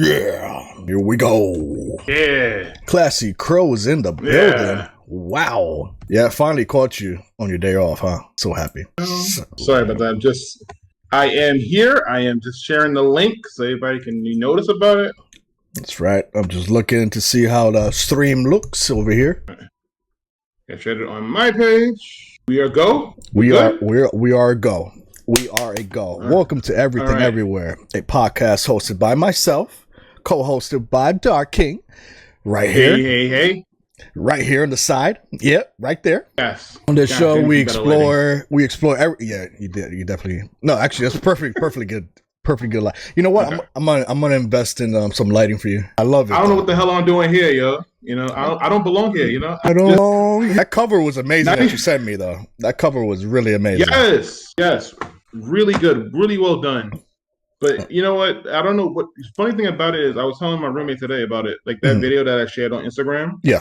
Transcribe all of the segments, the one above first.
Yeah, here we go. Yeah. Classy Crow's in the building. Yeah. Wow. Yeah, I finally caught you on your day off, huh? So happy. Sorry about that. I am here. I am just sharing the link so everybody can notice about it. That's right. I'm just looking to see how the stream looks over here. I shared it on my page. We are go. We are a go. We are a go. Right. Welcome to Everything Right. Everywhere, a podcast hosted by myself, co-hosted by Dark King, right here. Hey. Right here on the side. Yep, right there. Yes. On this Gosh, show, we anything better explore every. Yeah, you did. You definitely. No, actually, that's perfectly good light. You know what? Okay. I'm gonna invest in some lighting for you. I love it. I don't know what the hell I'm doing here, yo. You know, I don't belong here. You know. That cover was amazing that you sent me, though. That cover was really amazing. Yes. Really good. Really well done. But you know what? I don't know what. The funny thing about it is, I was telling my roommate today about it. Like that video that I shared on Instagram. Yeah.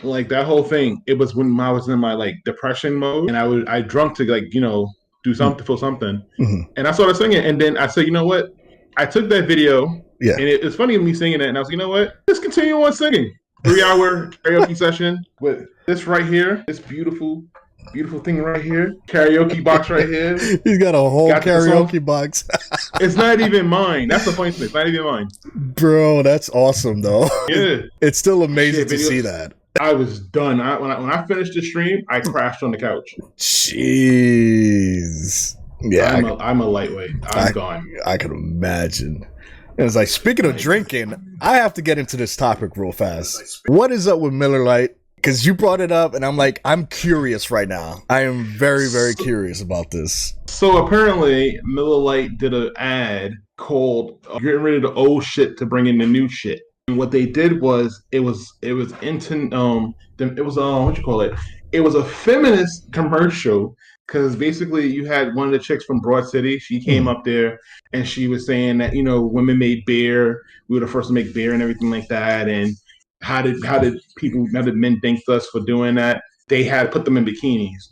Like that whole thing, it was when I was in my like depression mode, and I drunk to like do something for something, and I started singing, and then I said, you know what? I took that video, and it's funny me singing it, and I was, you know what? Let's continue on singing. 3-hour karaoke session with this right here, this beautiful thing right here, karaoke box right here. He's got a whole karaoke box. It's not even mine. That's the funny thing. It's not even mine. Bro, that's awesome though. Yeah, it's still amazing to see that. I was done. When I finished the stream, I crashed on the couch. Jeez. Yeah, I'm a lightweight. I'm gone. I can imagine. And it's like, speaking of drinking, I have to get into this topic real fast. What is up with Miller Lite? Because you brought it up, and I'm curious right now. I am very, very curious about this. So apparently, Miller Lite did an ad called "Getting rid of the old shit to bring in the new shit." And what they did was it was a feminist commercial, because basically you had one of the chicks from Broad City. She came up there and she was saying that women made beer. We were the first to make beer and everything like that. And how did men thank us for doing that? They had put them in bikinis.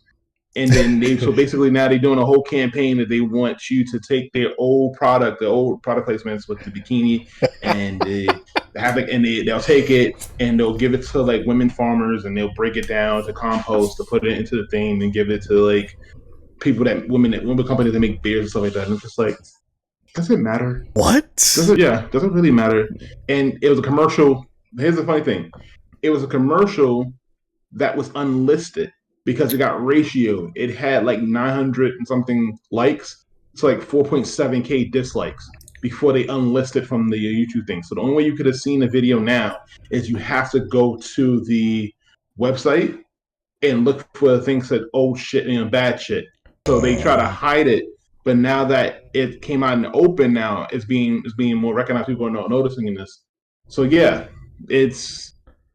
And then so basically now they're doing a whole campaign that they want you to take their old product placements with the bikini, and they'll take it and they'll give it to like women farmers, and they'll break it down to compost to put it into the thing and give it to like women companies that make beers and stuff like that. And it's just like, does it matter? What? Doesn't really matter. And it was a commercial. Here's the funny thing. It was a commercial that was unlisted, because it got ratio. It had like 900 and something likes. It's like 4.7K dislikes before they unlisted from the YouTube thing. So the only way you could have seen the video now is you have to go to the website and look for things that old shit and bad shit. So they try to hide it. But now that it came out in the open, now it's being more recognized. People are not noticing this. So yeah, it's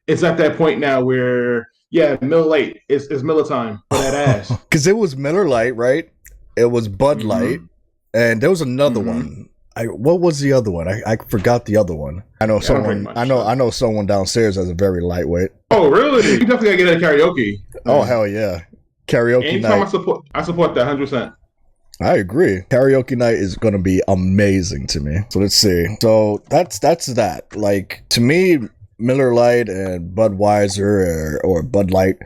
at that point now where, yeah, Miller Lite is Miller time for that ass. Because it was Miller Lite, right? It was Bud Light, and there was another one. What was the other one? I forgot the other one. I know someone. I know someone downstairs has a very lightweight. Oh, really? You definitely gotta get a karaoke. Oh hell yeah, karaoke Anytime night. I support that 100%. I agree. Karaoke night is going to be amazing to me. So let's see. So that's that. Like, to me, Miller Lite and Budweiser or Bud Light,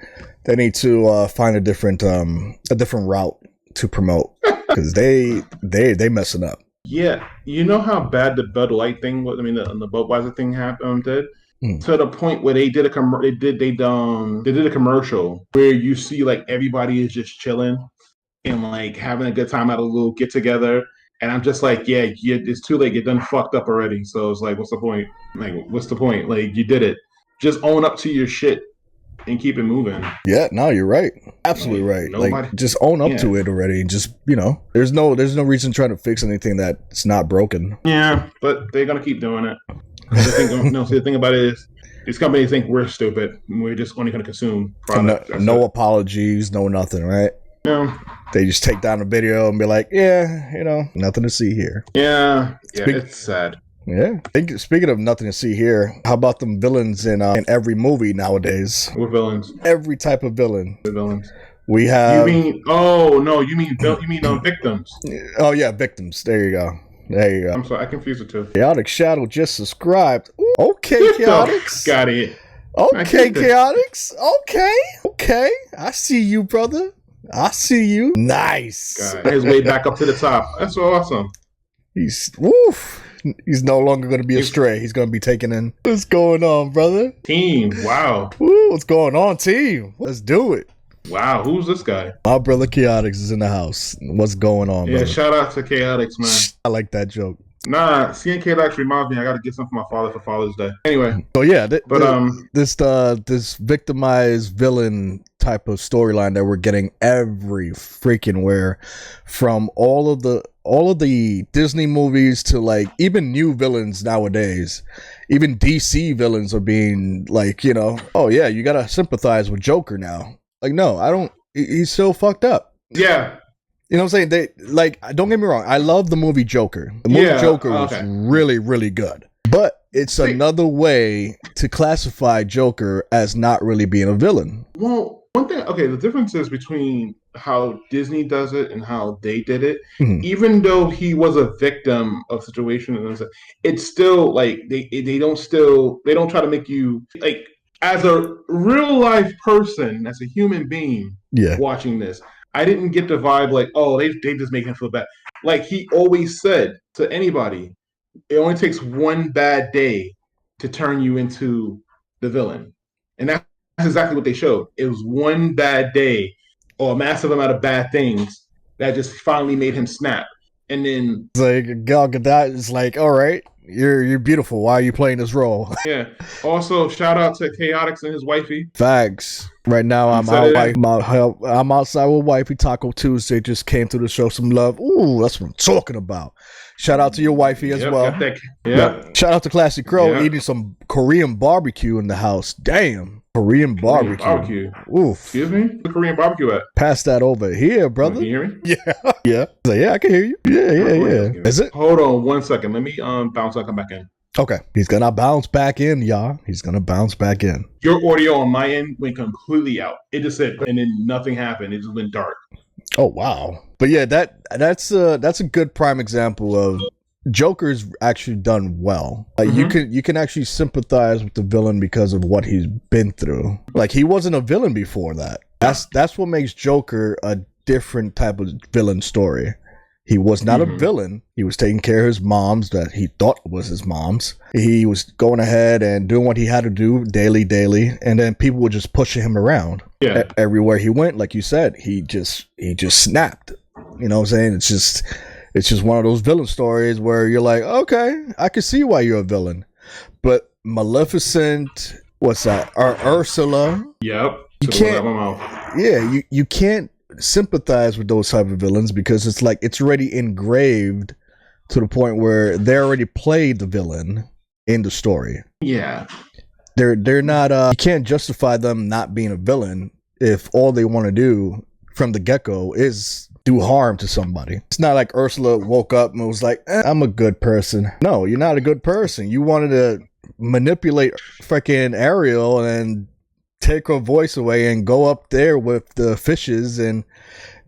they need to find a different route to promote, because they messing up. Yeah, you know how bad the Bud Light thing was. I mean, the Budweiser thing did. To the point where they did a commercial where you see like everybody is just chilling and like having a good time at a little get together, and I'm just like, yeah, it's too late. You're done fucked up already. So it's like, what's the point? Like, you did it. Just own up to your shit and keep it moving. Yeah, no, you're right. Absolutely right. Like, just own up to it already. Just, there's no reason trying to fix anything that's not broken. Yeah, but they're gonna keep doing it. The thing about it is, these companies think we're stupid. We're just only gonna consume products. No apologies, no nothing, right? No. They just take down the video and be like, yeah, nothing to see here. Yeah, it's sad. Yeah. Speaking of nothing to see here, how about them villains in every movie nowadays? What villains? Every type of villain. The villains. We have. You mean? Oh no, you mean victims? Oh yeah, victims. There you go. There you go. I'm sorry, I confused the two. Chaotic Shadow just subscribed. Ooh, okay, Get the Chaotix. got it. Okay, Chaotix. Okay. I see you, brother. I see you. Nice. Got his way back up to the top. That's awesome. He's no longer going to be a stray. He's going to be taken in. What's going on, brother? Team. Wow. Woo, what's going on, team? Let's do it. Wow. Who's this guy? My brother Chaotix is in the house. What's going on, brother? Shout out to Chaotix, man. I like that joke. Nah, seeing Chaotix reminds me I got to get some for my father for Father's Day. Anyway. So yeah, this victimized villain type of storyline that we're getting every freaking where, from all of the Disney movies to like even new villains nowadays. Even DC villains are being like, oh yeah, you gotta sympathize with Joker now. Like, no, I don't. He's so fucked up. Yeah. You know what I'm saying? They like. Don't get me wrong. I love the movie Joker. The movie Joker was really, really good. But it's another way to classify Joker as not really being a villain. Well, one thing. Okay, the difference is between how Disney does it and how they did it. Mm-hmm. Even though he was a victim of situation, it's still like they don't try to make you like as a real life person, as a human being watching this. I didn't get the vibe like, oh, they just make him feel bad. Like he always said to anybody, it only takes one bad day to turn you into the villain. And that's exactly what they showed. It was one bad day or a massive amount of bad things that just finally made him snap. And then it's like Gal Gadot is like, all right, you're beautiful. Why are you playing this role? Yeah. Also, shout out to Chaotix and his wifey. Facts. Right now, I'm outside with wifey. Taco Tuesday just came through to show some love. Ooh, that's what I'm talking about. Shout out to your wifey as well. Shout out to Classy Crow eating some Korean barbecue in the house. Damn. Korean barbecue. Oof. Excuse me? Where's Korean barbecue at? Pass that over here, brother. Can you hear me? Yeah. Yeah, I can hear you. Yeah. Is it? Hold on 1 second. Let me bounce and come back in. Okay. He's going to bounce back in, y'all. He's going to bounce back in. Your audio on my end went completely out. It just said, and then nothing happened. It just went dark. Oh, wow. But yeah, that's a good prime example of Joker's actually done well. Like you can actually sympathize with the villain because of what he's been through. Like he wasn't a villain before that. That's what makes Joker a different type of villain story. He was not a villain. He was taking care of his moms that he thought was his moms. He was going ahead and doing what he had to do daily, and then people were just pushing him around. Yeah. Everywhere he went, like you said, he just snapped. You know what I'm saying? It's just one of those villain stories where you're like, okay, I can see why you're a villain. But Maleficent, what's that? Or Ursula. Yep. You can't. Yeah, you can't sympathize with those type of villains because it's like it's already engraved to the point where they already played the villain in the story. Yeah. They're not you can't justify them not being a villain if all they want to do from the get-go is do harm to somebody. It's not like Ursula woke up and was like, I'm a good person. No, you're not a good person. You wanted to manipulate freaking Ariel and take her voice away and go up there with the fishes and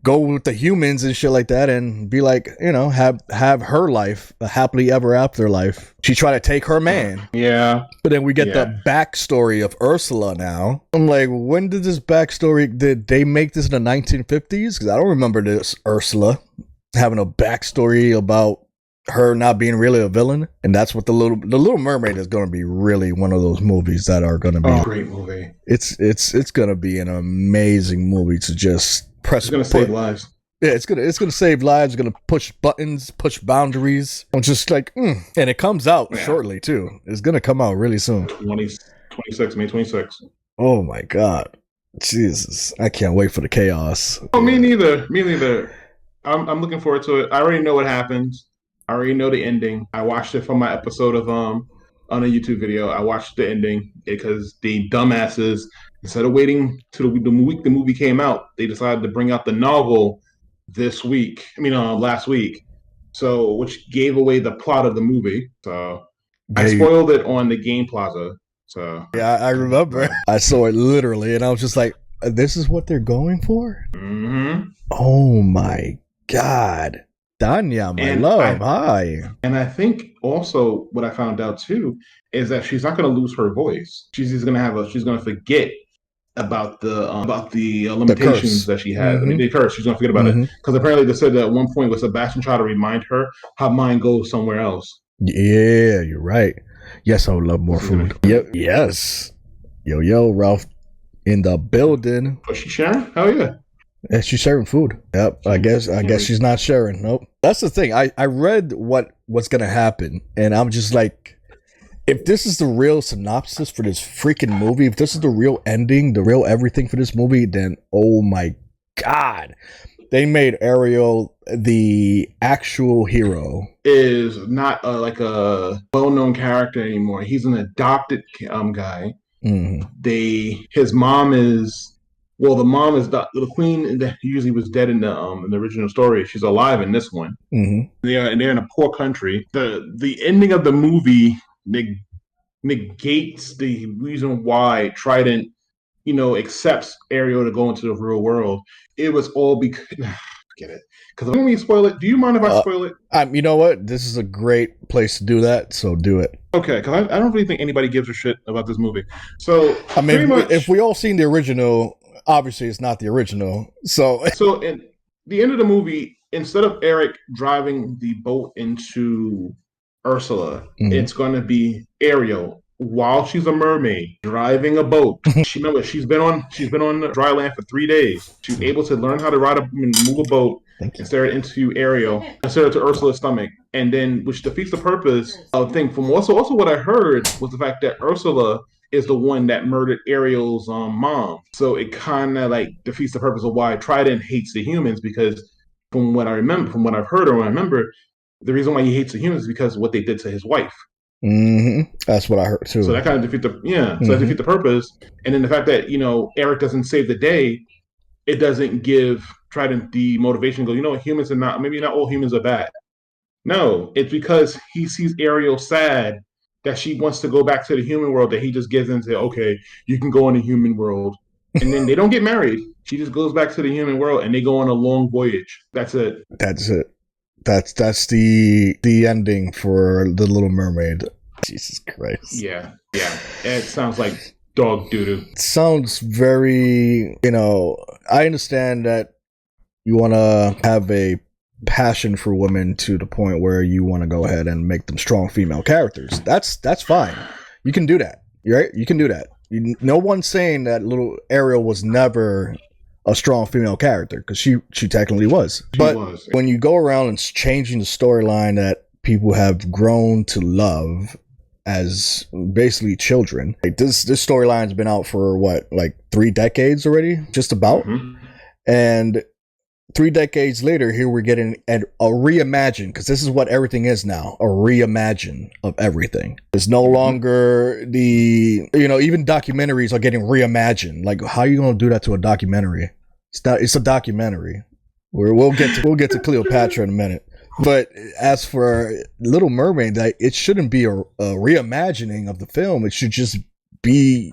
go with the humans and shit like that and be like, have her life, a happily ever after life. She tried to take her man. Yeah. But then we get the backstory of Ursula now. I'm like, when did they make this in the 1950s? Because I don't remember this Ursula having a backstory about her not being really a villain. And that's what the Little Mermaid is going to be really one of those movies that are going to be. Oh, great movie. It's going to be an amazing movie to just press. It's going to save lives. Yeah, it's gonna save lives. It's gonna push buttons, push boundaries. I'm just like, and it comes out shortly too. It's gonna come out really soon. May 26. Oh my god, Jesus! I can't wait for the chaos. Oh, me neither. I'm looking forward to it. I already know what happens. I already know the ending. I watched it from my episode of on a YouTube video. I watched the ending because the dumbasses, instead of waiting till the week the movie came out, they decided to bring out the novel last week. So, which gave away the plot of the movie. So, I spoiled it on the Game Plaza. So, yeah, I remember. I saw it literally, and I was just like, "This is what they're going for." Mm-hmm. Oh my god! Danya, my And love. I Hi. and I think also what I found out too is that she's not going to lose her voice. She's just going to have a. She's going to forget about the The limitations curse. that she has. I mean, Mm-hmm. the curse. She's going to forget about it Mm-hmm. because apparently they said that at one point was Sebastian trying to remind her her mind goes somewhere else. Yeah, you're right. Yes, I would love more This is gonna food. be Yep. crazy. Yes. Yo, Ralph in the building. Was she sharing? Hell yeah. And she's sharing food. Yep. I guess she's not sharing. Nope. That's the thing. I read what's gonna happen, and I'm just like, if this is the real synopsis for this freaking movie, if this is the real ending, the real everything for this movie, then oh my god, they made Ariel the actual hero. Is not like a well-known character anymore. He's an adopted guy. Mm-hmm. His mom is well, the mom is the queen that usually was dead in the original story. She's alive in this one. Mm-hmm. They're in a poor country. The ending of the movie negates the reason why Trident, accepts Ariel to go into the real world. It was all because get it. Because let me spoil it. Do you mind if I spoil it? You know what? This is a great place to do that, so do it. Okay, because I don't really think anybody gives a shit about this movie. So I pretty mean, much, if we all seen the original, obviously it's not the original. So so in the end of the movie, instead of Eric driving the boat into Ursula, Mhm. it's going to be Ariel while she's a mermaid driving a boat. She's been on dry land for 3 days. She's able to learn how to move a boat Thank and you. stare it into Ariel, and stare it to Ursula's stomach, and then which defeats the purpose of the thing. From also what I heard was the fact that Ursula is the one that murdered Ariel's mom. So it kind of like defeats the purpose of why Trident hates the humans because from what I've heard or what I remember, the reason why he hates the humans is because of what they did to his wife. Mm-hmm. That's what I heard So too. that kind of defeat the so that Mm-hmm. defeat the purpose. And then the fact that Eric doesn't save the day, it doesn't give Trident the motivation. To go, humans are not maybe not all humans are bad. No, it's because he sees Ariel sad that she wants to go back to the human world that he just gives into. Okay, you can go in the human world, and then they don't get married. She just goes back to the human world, and they go on a long voyage. That's it. That's it. That's the ending for the Little Mermaid. Jesus Christ. Yeah. It sounds like dog doo doo. It sounds very. I understand that you want to have a passion for women to the point where you want to go ahead and make them strong female characters. That's fine. You can do that. Right? You can do that. No one's saying that little Ariel was never a strong female character because she technically was. But when you go around and changing the storyline that people have grown to love as basically children, like this storyline's been out for what, like 3 decades already, just about. Mm-hmm. And 3 decades later, here we're getting a reimagine, because this is what everything is now, a reimagine of everything. It's no longer even documentaries are getting reimagined. Like, how are you going to do that to a documentary? It's a documentary. We'll get to Cleopatra in a minute. But as for Little Mermaid, it shouldn't be a reimagining of the film. It should just be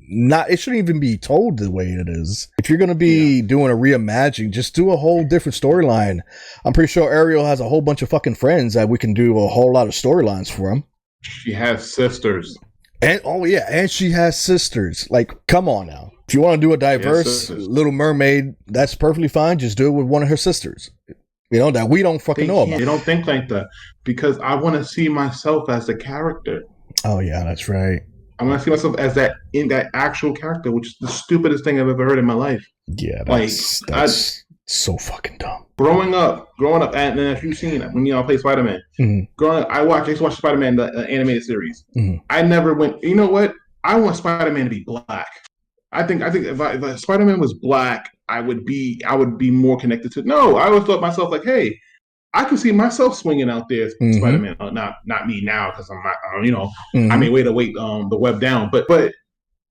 it shouldn't even be told the way it is. If you're going to be doing a reimagining, just do a whole different storyline. I'm pretty sure Ariel has a whole bunch of fucking friends that we can do a whole lot of storylines for him. She has sisters. And she has sisters. Like, come on now. If you want to do a diverse Little Mermaid, that's perfectly fine. Just do it with one of her sisters. That we don't fucking know about. They don't think like that because I want to see myself as the character. Oh yeah, that's right. I want to see myself as that actual character, which is the stupidest thing I've ever heard in my life. Yeah, that's so fucking dumb. Growing up, and as you've seen when I play Spider-Man, growing up, I used to watch Spider-Man the animated series. I never went. You know what? I want Spider-Man to be black. I think if Spider-Man was black, I would be more connected to. No, I always thought myself like, hey, I can see myself swinging out there as Spider-Man. Not me now because I'm not. I may wait the web down, but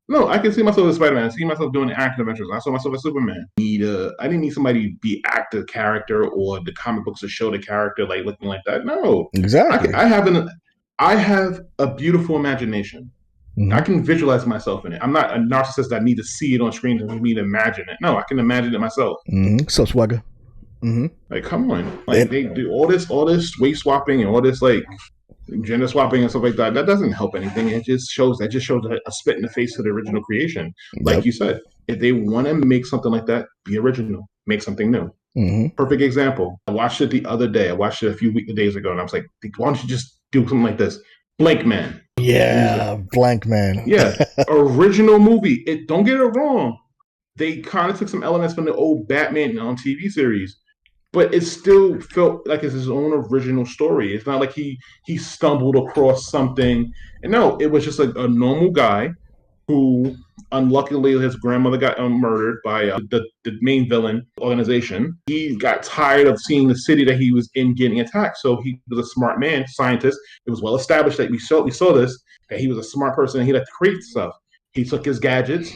no, I can see myself as Spider-Man. I see myself doing the action adventures. I saw myself as Superman. I didn't need somebody to be act the character or the comic books to show the character like looking like that. No, exactly. I have a beautiful imagination. I can visualize myself in it. I'm not a narcissist that need to see it on screen for me to imagine it. No, I can imagine it myself. So swagger. Mm-hmm. Like, come on, like they do all this weight swapping and all this like gender swapping and stuff like that. That doesn't help anything. It just shows a spit in the face to the original creation. Like Yep. you said, if they want to make something like that, be original, make something new. Mm-hmm. Perfect example. I watched it the other day. I watched it a few days ago, and I was like, why don't you just do something like this? Blank Man. Yeah, Blank Man. Yeah, original movie. It don't get it wrong. They kind of took some elements from the old Batman on TV series, but it still felt like it's his own original story. It's not like he stumbled across something. And no, it was just a normal guy who unluckily his grandmother got murdered by the main villain organization. He got tired of seeing the city that he was in getting attacked. So he was a smart man, scientist. It was well established that we saw this, that he was a smart person and he liked to create stuff. He took his gadgets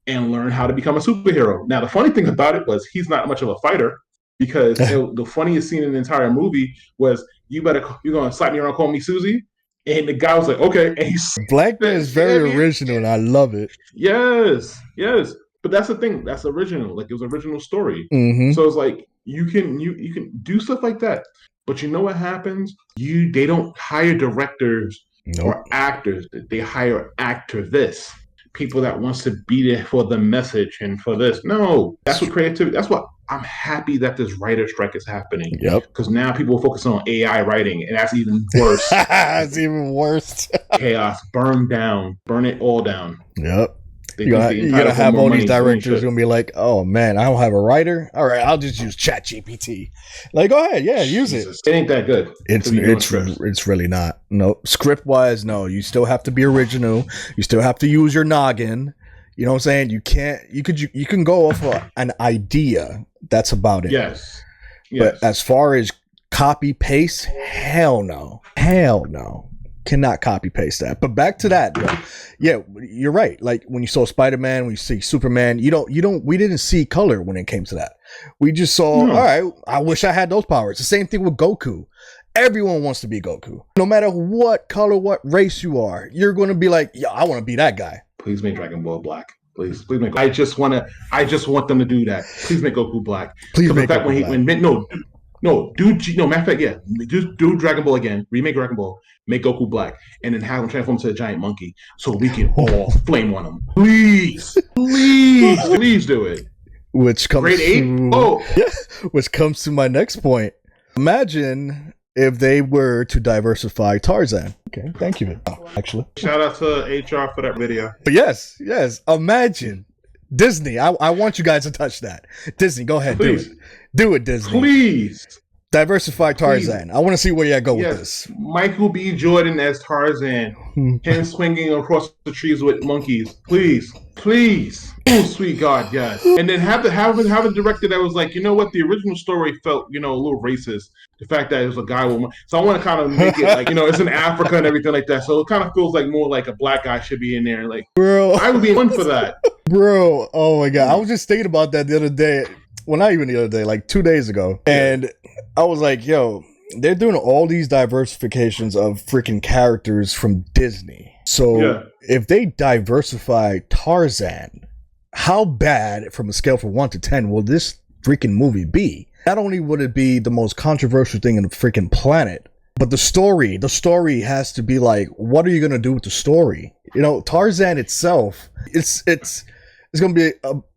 and learned how to become a superhero. Now, the funny thing about it was he's not much of a fighter because the funniest scene in the entire movie was you're gonna slap me around, call me Susie. And the guy was like, okay. And he's Black Man is very original, and I love it. Yes. But that's the thing. That's original. Like, it was original story. Mm-hmm. So it's like you can do stuff like that. But you know what happens? They don't hire directors or actors. They hire activists. People that wants to be there for the message and for this. No, that's what creativity. That's what I'm happy that this writer strike is happening. Yep. Because now people are focusing on AI writing, and that's even worse. It's even worse. Chaos, burn it all down. Yep. You're gonna have all these directors gonna be like, oh man, I don't have a writer. All right, I'll just use Chat GPT. Like, go ahead, yeah, use it. It ain't that good. It's really not. No, script wise, no. You still have to be original. You still have to use your noggin. You know what I'm saying? You can go off of an idea. That's about it. Yes. But as far as copy paste, hell no. Cannot copy paste that. But back to that, though. Yeah, you're right. Like when you saw Spider-Man, when you see Superman, we didn't see color when it came to that. We just saw, all right, I wish I had those powers. The same thing with Goku. Everyone wants to be Goku. No matter what color, what race you are, you're going to be like, yeah, I want to be that guy. Please make Dragon Ball black. Please make. I just want them to do that. Please make Goku black. Please make Goku black. Matter of fact, yeah, do Dragon Ball again, remake Dragon Ball, make Goku black, and then have him transform into a giant monkey so we can all flame on him. Please do it. Which comes grade 8? Which comes to my next point. Imagine if they were to diversify Tarzan. Okay, thank you. Actually, shout out to HR for that video. But yes, imagine Disney. I want you guys to touch that. Disney, go ahead, please. Do it, Disney. Please. Diversify Tarzan. Please. I want to see where you go with this. Michael B. Jordan as Tarzan. Him swinging across the trees with monkeys. Please. Oh, sweet God, yes. And then have a director that was like, you know what? The original story felt, a little racist. The fact that it was a guy with so I want to kind of make it like, it's in Africa and everything like that. So it kind of feels like more like a black guy should be in there. Like, bro, I would be one for that. Bro, oh my God. I was just thinking about that the other day. Well, not even the other day, like 2 days ago. And I was like, yo, they're doing all these diversifications of freaking characters from Disney. So if they diversify Tarzan, how bad from a scale from 1 to 10 will this freaking movie be? Not only would it be the most controversial thing in the freaking planet, but the story has to be like, what are you going to do with the story? Tarzan itself, it's going to be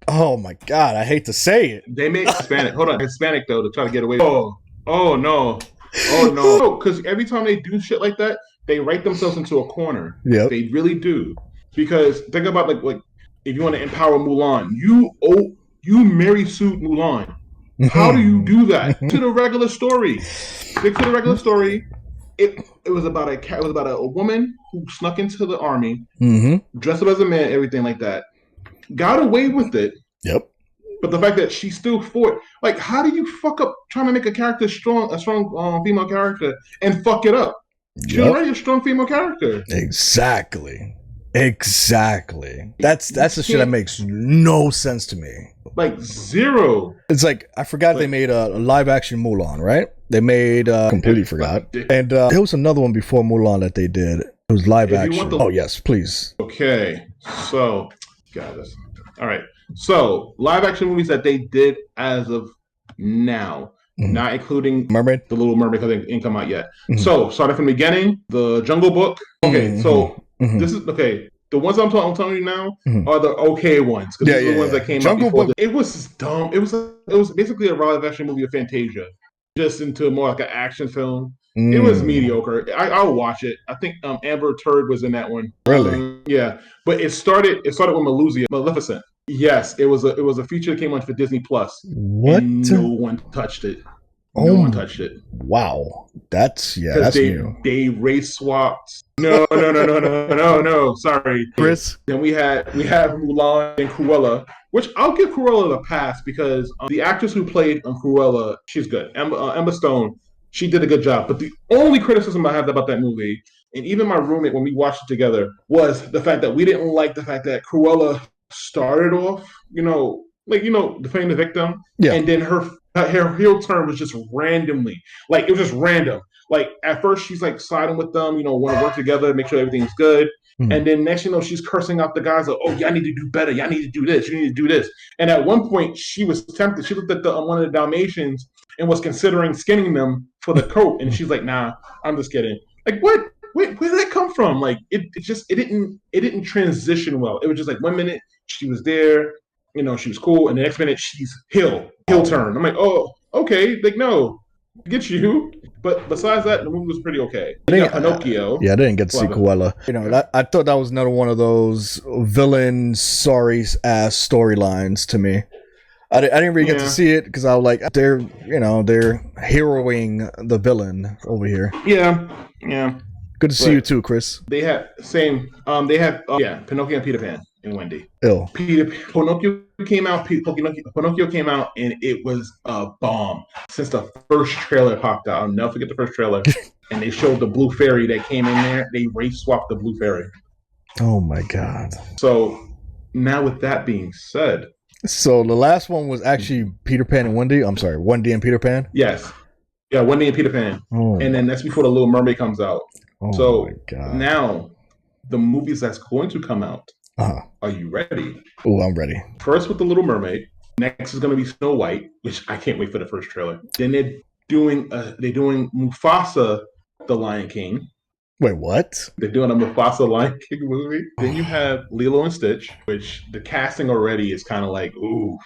oh my God, I hate to say it. They make Hispanic. Hold on. Hispanic, though, to try to get away. Oh, no. Because every time they do shit like that, they write themselves into a corner. Yeah, they really do. Because think about like if you want to empower Mulan, you Mary Sue Mulan. How do you do that? To the regular story. Stick to the regular story. It was about a woman who snuck into the army, dressed up as a man, everything like that. Got away with it. Yep. But the fact that she still fought, like, how do you fuck up trying to make a character strong, a strong female character, and fuck it up? She's already a strong female character. Exactly. That's the shit that makes no sense to me. Like zero. It's like I forgot they made a live action Mulan, right? They made completely forgot. And there was another one before Mulan that they did. It was live action. Oh yes, please. Okay, so got this. All right. So live action movies that they did as of now, Mhm. not including Mermaid. the Little Mermaid because it ain't come out yet. Mhm. So starting from the beginning, the Jungle Book. Okay, so Mhm. this is okay. The ones I'm telling you now Mhm. are the okay ones because Yeah, these are the ones yeah. that came out Jungle before. Book. It was dumb. It was basically a live action movie of Fantasia, just into more like an action film. It was mediocre. I'll watch it. I think Amber Turd was in that one. Really? Yeah, but it started with Maleficent. Yes, it was a feature that came on for Disney Plus, What? and no one touched it. No one Oh, touched it wow. That's because that's they new. they race swapped. No, no, no, no, no, no, no. Sorry. Chris. Then we have Mulan and Cruella, which I'll give Cruella a pass because the actress who played Cruella, she's good. Emma Stone, she did a good job. But the only criticism I have about that movie, and even my roommate when we watched it together, was the fact that we didn't like the fact that Cruella started off, defending the victim, Yeah. and then her heel turn was just randomly, like it was just random. Like at first she's like siding with them, want to work together, make sure everything's good. Mhm. And then next, she's cursing out the guys like, "Oh, y'all need to do better. Y'all need to do this. You need to do this." And at one point, she was tempted. She looked at one of the Dalmatians and was considering skinning them for the coat. And she's like, "Nah, I'm just kidding." Like, what? Where did that come from? Like, it didn't transition well. It was just like 1 minute she was there, she was cool, and the next minute she's heel turn. I'm like, oh, okay, like no, get you. But besides that, the movie was pretty okay. You got Pinocchio. Yeah, I didn't get to see Cruella. I thought that was another one of those villain sorry ass storylines to me. I didn't really get to see it because I was like, they're heroing the villain over here. Yeah. Good to see you too, Chris. They had same. They had Pinocchio and Peter Pan and Wendy. Ill. Pinocchio came out. Pinocchio came out, and it was a bomb. Since the first trailer popped out, I'll never forget the first trailer. And they showed the blue fairy that came in there. They race swapped the blue fairy. Oh my god. So now, with that being said, so the last one was actually Peter Pan and Wendy. I'm sorry, Wendy and Peter Pan. Yes. Yeah, Wendy and Peter Pan. Oh. And then that's before the Little Mermaid comes out. Oh so my god. Now, the movies that's going to come out. Are you ready? Oh, I'm ready. First with the Little Mermaid. Next is going to be Snow White, which I can't wait for the first trailer. Then they're doing Mufasa, the Lion King. Wait, what? They're doing a Mufasa Lion King movie. Then you have Lilo and Stitch, which the casting already is kind of like, ooh,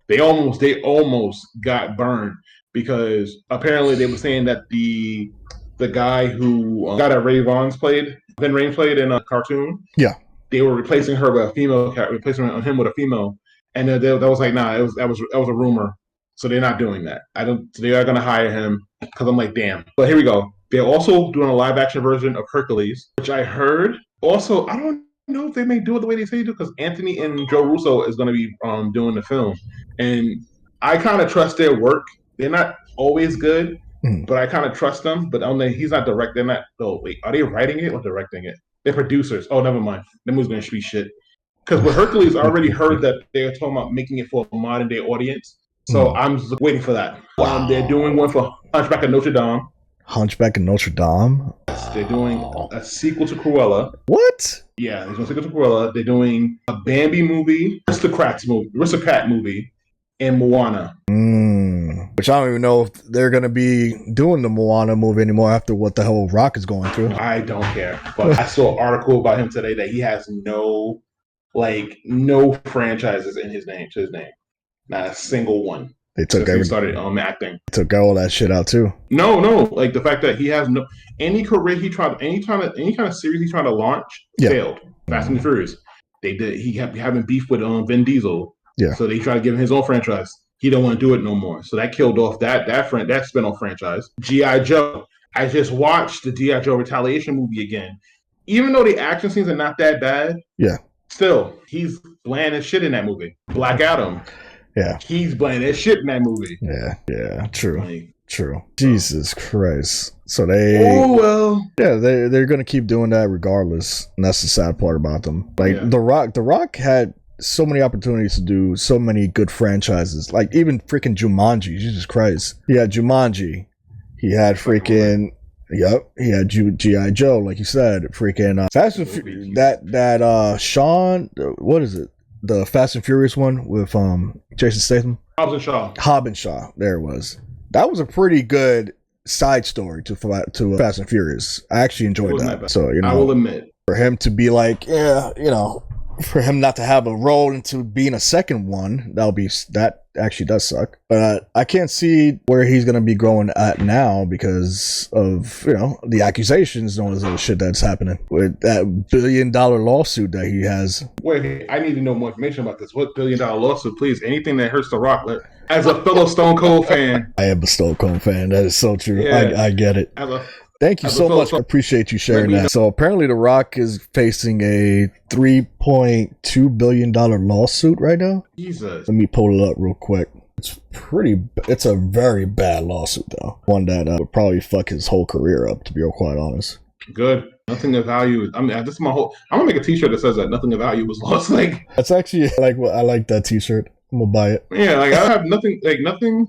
they almost got burned because apparently they were saying that the guy who Ben Raines played in a cartoon. Yeah. They were replacing her with a female, replacing him with a female, and that was like, nah, that was a rumor. So they're not doing that. They are going to hire him because I'm like, damn. But here we go. They're also doing a live action version of Hercules, which I heard. Also, I don't know if they may do it the way they say they do because Anthony and Joe Russo is going to be doing the film, and I kind of trust their work. They're not always good, but I kind of trust them. But he's not direct. They're not. Oh wait, are they writing it or directing it? They're producers. Oh, never mind. The movie's going to be shit. Because with Hercules, I already heard that they're talking about making it for a modern day audience. So I'm just waiting for that. Wow. They're doing one for Hunchback of Notre Dame. Hunchback of Notre Dame? They're doing a sequel to Cruella. What? Yeah, they're doing a sequel to Cruella. They're doing a Bambi movie, Aristocrat movie, and Moana. Which I don't even know if they're going to be doing the Moana movie anymore after what the hell Rock is going through. I don't care. But I saw an article about him today that he has no franchises in his name. Not a single one. They took he started acting. Took all that shit out too. No, like the fact that he has no any career he tried, any kind of series he tried to launch failed. Fast and Furious, they did. He kept having beef with Vin Diesel. Yeah. So they tried to give him his own franchise. He don't want to do it no more. So that killed off that spinoff franchise. G.I. Joe. I just watched the G.I. Joe Retaliation movie again. Even though the action scenes are not that bad, still he's bland as shit in that movie. Black Adam. Yeah. He's bland as shit in that movie. Yeah, true. Like, true. Jesus Christ. So they're going to keep doing that regardless. And that's the sad part about them. Like The Rock had so many opportunities to do so many good franchises. Like even freaking Jumanji. Jesus Christ. He had Jumanji. He had freaking he had G.I. Joe, like you said. Freaking Fast and Sean, what is it? The Fast and Furious one with Jason Statham. Hobbs and Shaw. Hobbs. There it was. That was a pretty good side story to Fast and Furious. I actually enjoyed that. So I will admit, for him to be like, yeah, for him not to have a role into being a second one, that actually does suck. But I can't see where he's gonna be growing at now because of the accusations and all this other shit that's happening with that $1 billion lawsuit that he has. Wait, I need to know more information about this. What $1 billion lawsuit, please? Anything that hurts The Rock. As a fellow Stone Cold fan, I am a Stone Cold fan. That is so true. Yeah, I get it. Thank you so much. I appreciate you sharing that. So apparently The Rock is facing a $3.2 billion lawsuit right now. Jesus. Let me pull it up real quick. It's a very bad lawsuit though. One that would probably fuck his whole career up, to be quite honest. Good. Nothing of value. I mean, this is I'm gonna make a t-shirt that says that nothing of value was lost. That's actually I like that t-shirt. I'm gonna buy it. Yeah, I have nothing.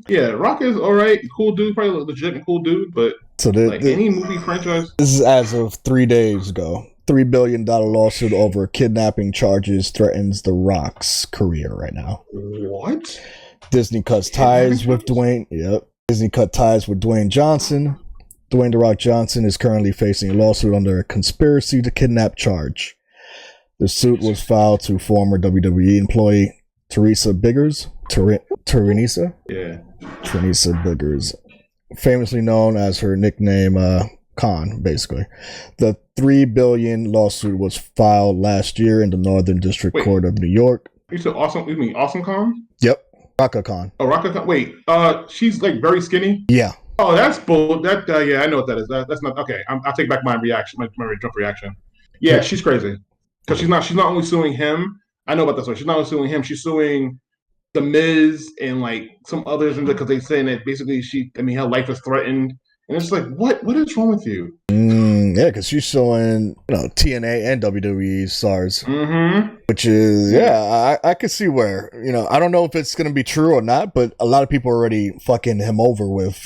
Yeah, Rock is all right, cool dude, probably legit and cool dude, but any movie franchise. This is as of 3 days ago. $3 billion lawsuit over kidnapping charges threatens The Rock's career right now. What? Disney cuts ties with Dwayne. Yep. Disney cut ties with Dwayne Johnson. Dwayne The Rock Johnson is currently facing a lawsuit under a conspiracy to kidnap charge. The suit was filed to former WWE employee Teresa Biggers. Teresa Biggers. Famously known as her nickname Khan, basically. The $3 billion lawsuit was filed last year in the Northern District Court of New York. You said awesome? You mean Awesome Khan? Yep. Raka Khan. Oh, Raka Khan. Wait, she's very skinny? Yeah. Oh, that's bull. Yeah, I know what that is. That's not okay. I'll take back my reaction, my jump reaction. Yeah, she's crazy because she's not only suing him. I know about this one. She's not only suing him. She's suing The Miz and some others, because they saying that basically her life is threatened, and it's like, what is wrong with you? Yeah, because she's suing TNA and WWE stars, which is I could see where I don't know if it's gonna be true or not, but a lot of people are already fucking him over with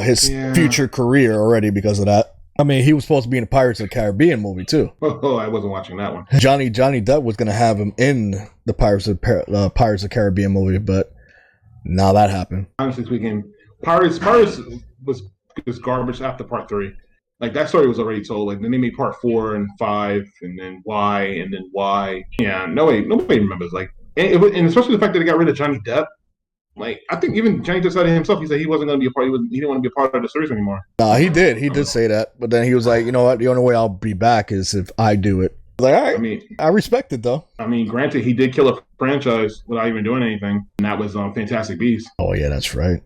his future career already because of that. I mean, he was supposed to be in the Pirates of the Caribbean movie too. Oh, I wasn't watching that one. Johnny Depp was gonna have him in the Pirates of the Caribbean movie, but now that happened. Honestly speaking, Pirates was garbage after part 3. That story was already told. Then they made part 4 and 5, and then why. Yeah, nobody remembers. And especially the fact that they got rid of Johnny Depp. I think even Johnny Depp said it himself. He said he wasn't going to be a part. He didn't want to be a part of the series anymore. Nah, he did. He did say that. But then he was like, you know what? The only way I'll be back is if I do it. All right. I respect it though. Granted, he did kill a franchise without even doing anything, and that was Fantastic Beasts. Oh yeah, that's right.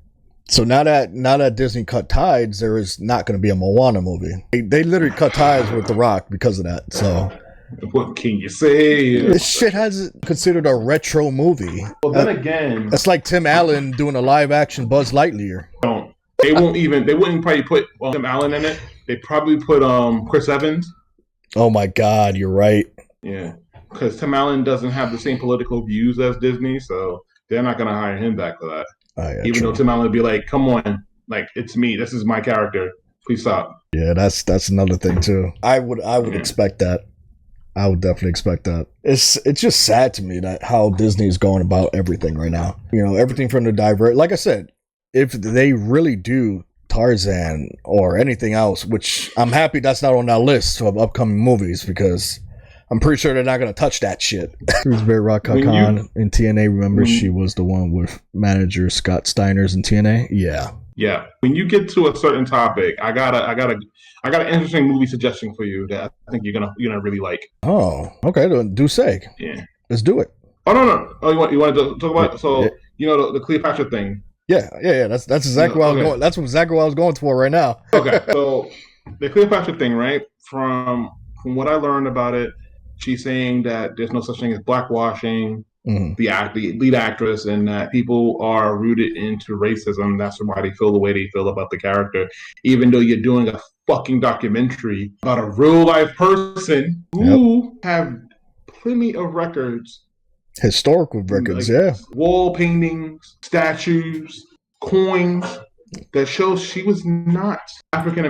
So now that Disney cut ties, there is not going to be a Moana movie. They literally cut ties with The Rock because of that. So what can you say? This shit has considered a retro movie. Well, then again, it's like Tim Allen doing a live action Buzz Lightyear. They wouldn't probably put Tim Allen in it. They probably put Chris Evans. Oh my God, you're right. Yeah, because Tim Allen doesn't have the same political views as Disney, so they're not going to hire him back for that. Even though Tim Allen would be like, come on, it's me. This is my character. Please stop. Yeah, that's another thing too. I would expect that. I would definitely expect that. It's just sad to me that how Disney is going about everything right now. Everything from the divert. Like I said, if they really do Tarzan or anything else, which I'm happy that's not on our list of upcoming movies because I'm pretty sure they're not going to touch that shit. Rosemary Raka Khan in TNA. Remember, she was the one with manager Scott Steiner's in TNA. Yeah. Yeah. When you get to a certain topic, I got an interesting movie suggestion for you that I think you're gonna really like. Oh, okay. Do say. Yeah. Let's do it. Oh no. Oh, you want to talk about it? So the Cleopatra thing. Yeah. That's exactly what I was going. That's exactly what I was going for right now. Okay. So the Cleopatra thing, right? From what I learned about it. She's saying that there's no such thing as blackwashing the lead actress, and that people are rooted into racism. That's why they feel the way they feel about the character, even though you're doing a fucking documentary about a real life person who have plenty of records, historical records, wall paintings, statues, coins that shows she was not African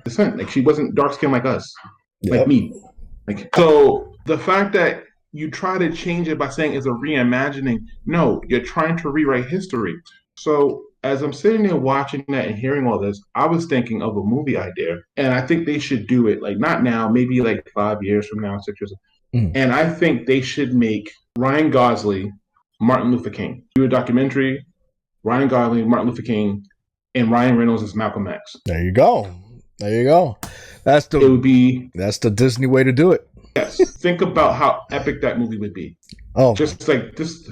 descent. She wasn't dark skinned like us, like me. So the fact that you try to change it by saying it's a reimagining. No, you're trying to rewrite history. So as I'm sitting there watching that and hearing all this, I was thinking of a movie idea, and I think they should do it like not now, maybe like 5 years from now, 6 years. Mm. And I think they should make Ryan Gosling, Martin Luther King. Do a documentary, Ryan Gosling, Martin Luther King, and Ryan Reynolds as Malcolm X. There you go. There you go. It would be That's the Disney way to do it. yes. Think about how epic that movie would be. Oh, Just like this,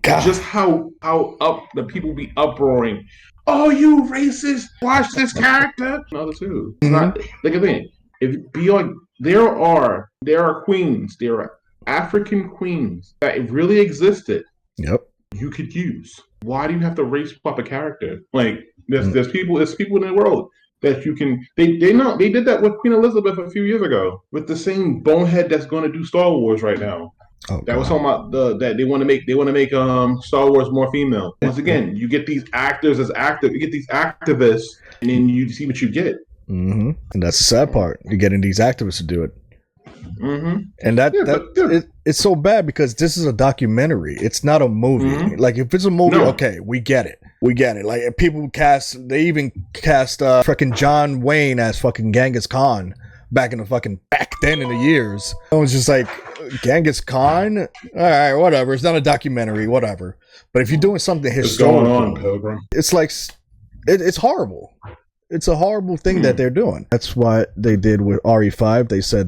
God. just how up the people be uproaring. Oh, you racist! Watch this character. Another two. It's not like again. If beyond there are queens, there are African queens that really existed. Yep. You could use. Why do you have to race swap a character? Like there's people in the world that you can. They did that with Queen Elizabeth a few years ago with the same bonehead that's going to do Star Wars right now. Oh, that was talking about that they want to make Star Wars more female. Once again, you get these actors as active, you get these activists, and then you see what you get. Mm-hmm. And that's the sad part. You're getting these activists to do it. Mm-hmm. And it's so bad because this is a documentary. It's not a movie. Mm-hmm. Like if it's a movie, okay, we get it. Like if people they even cast freaking John Wayne as fucking Genghis Khan back then in the years. I was just like, Genghis Khan? All right, whatever. It's not a documentary, whatever. But if you're doing something historical, what's going on, Pilgrim? It's like it's horrible. It's a horrible thing that they're doing. That's what they did with RE5. They say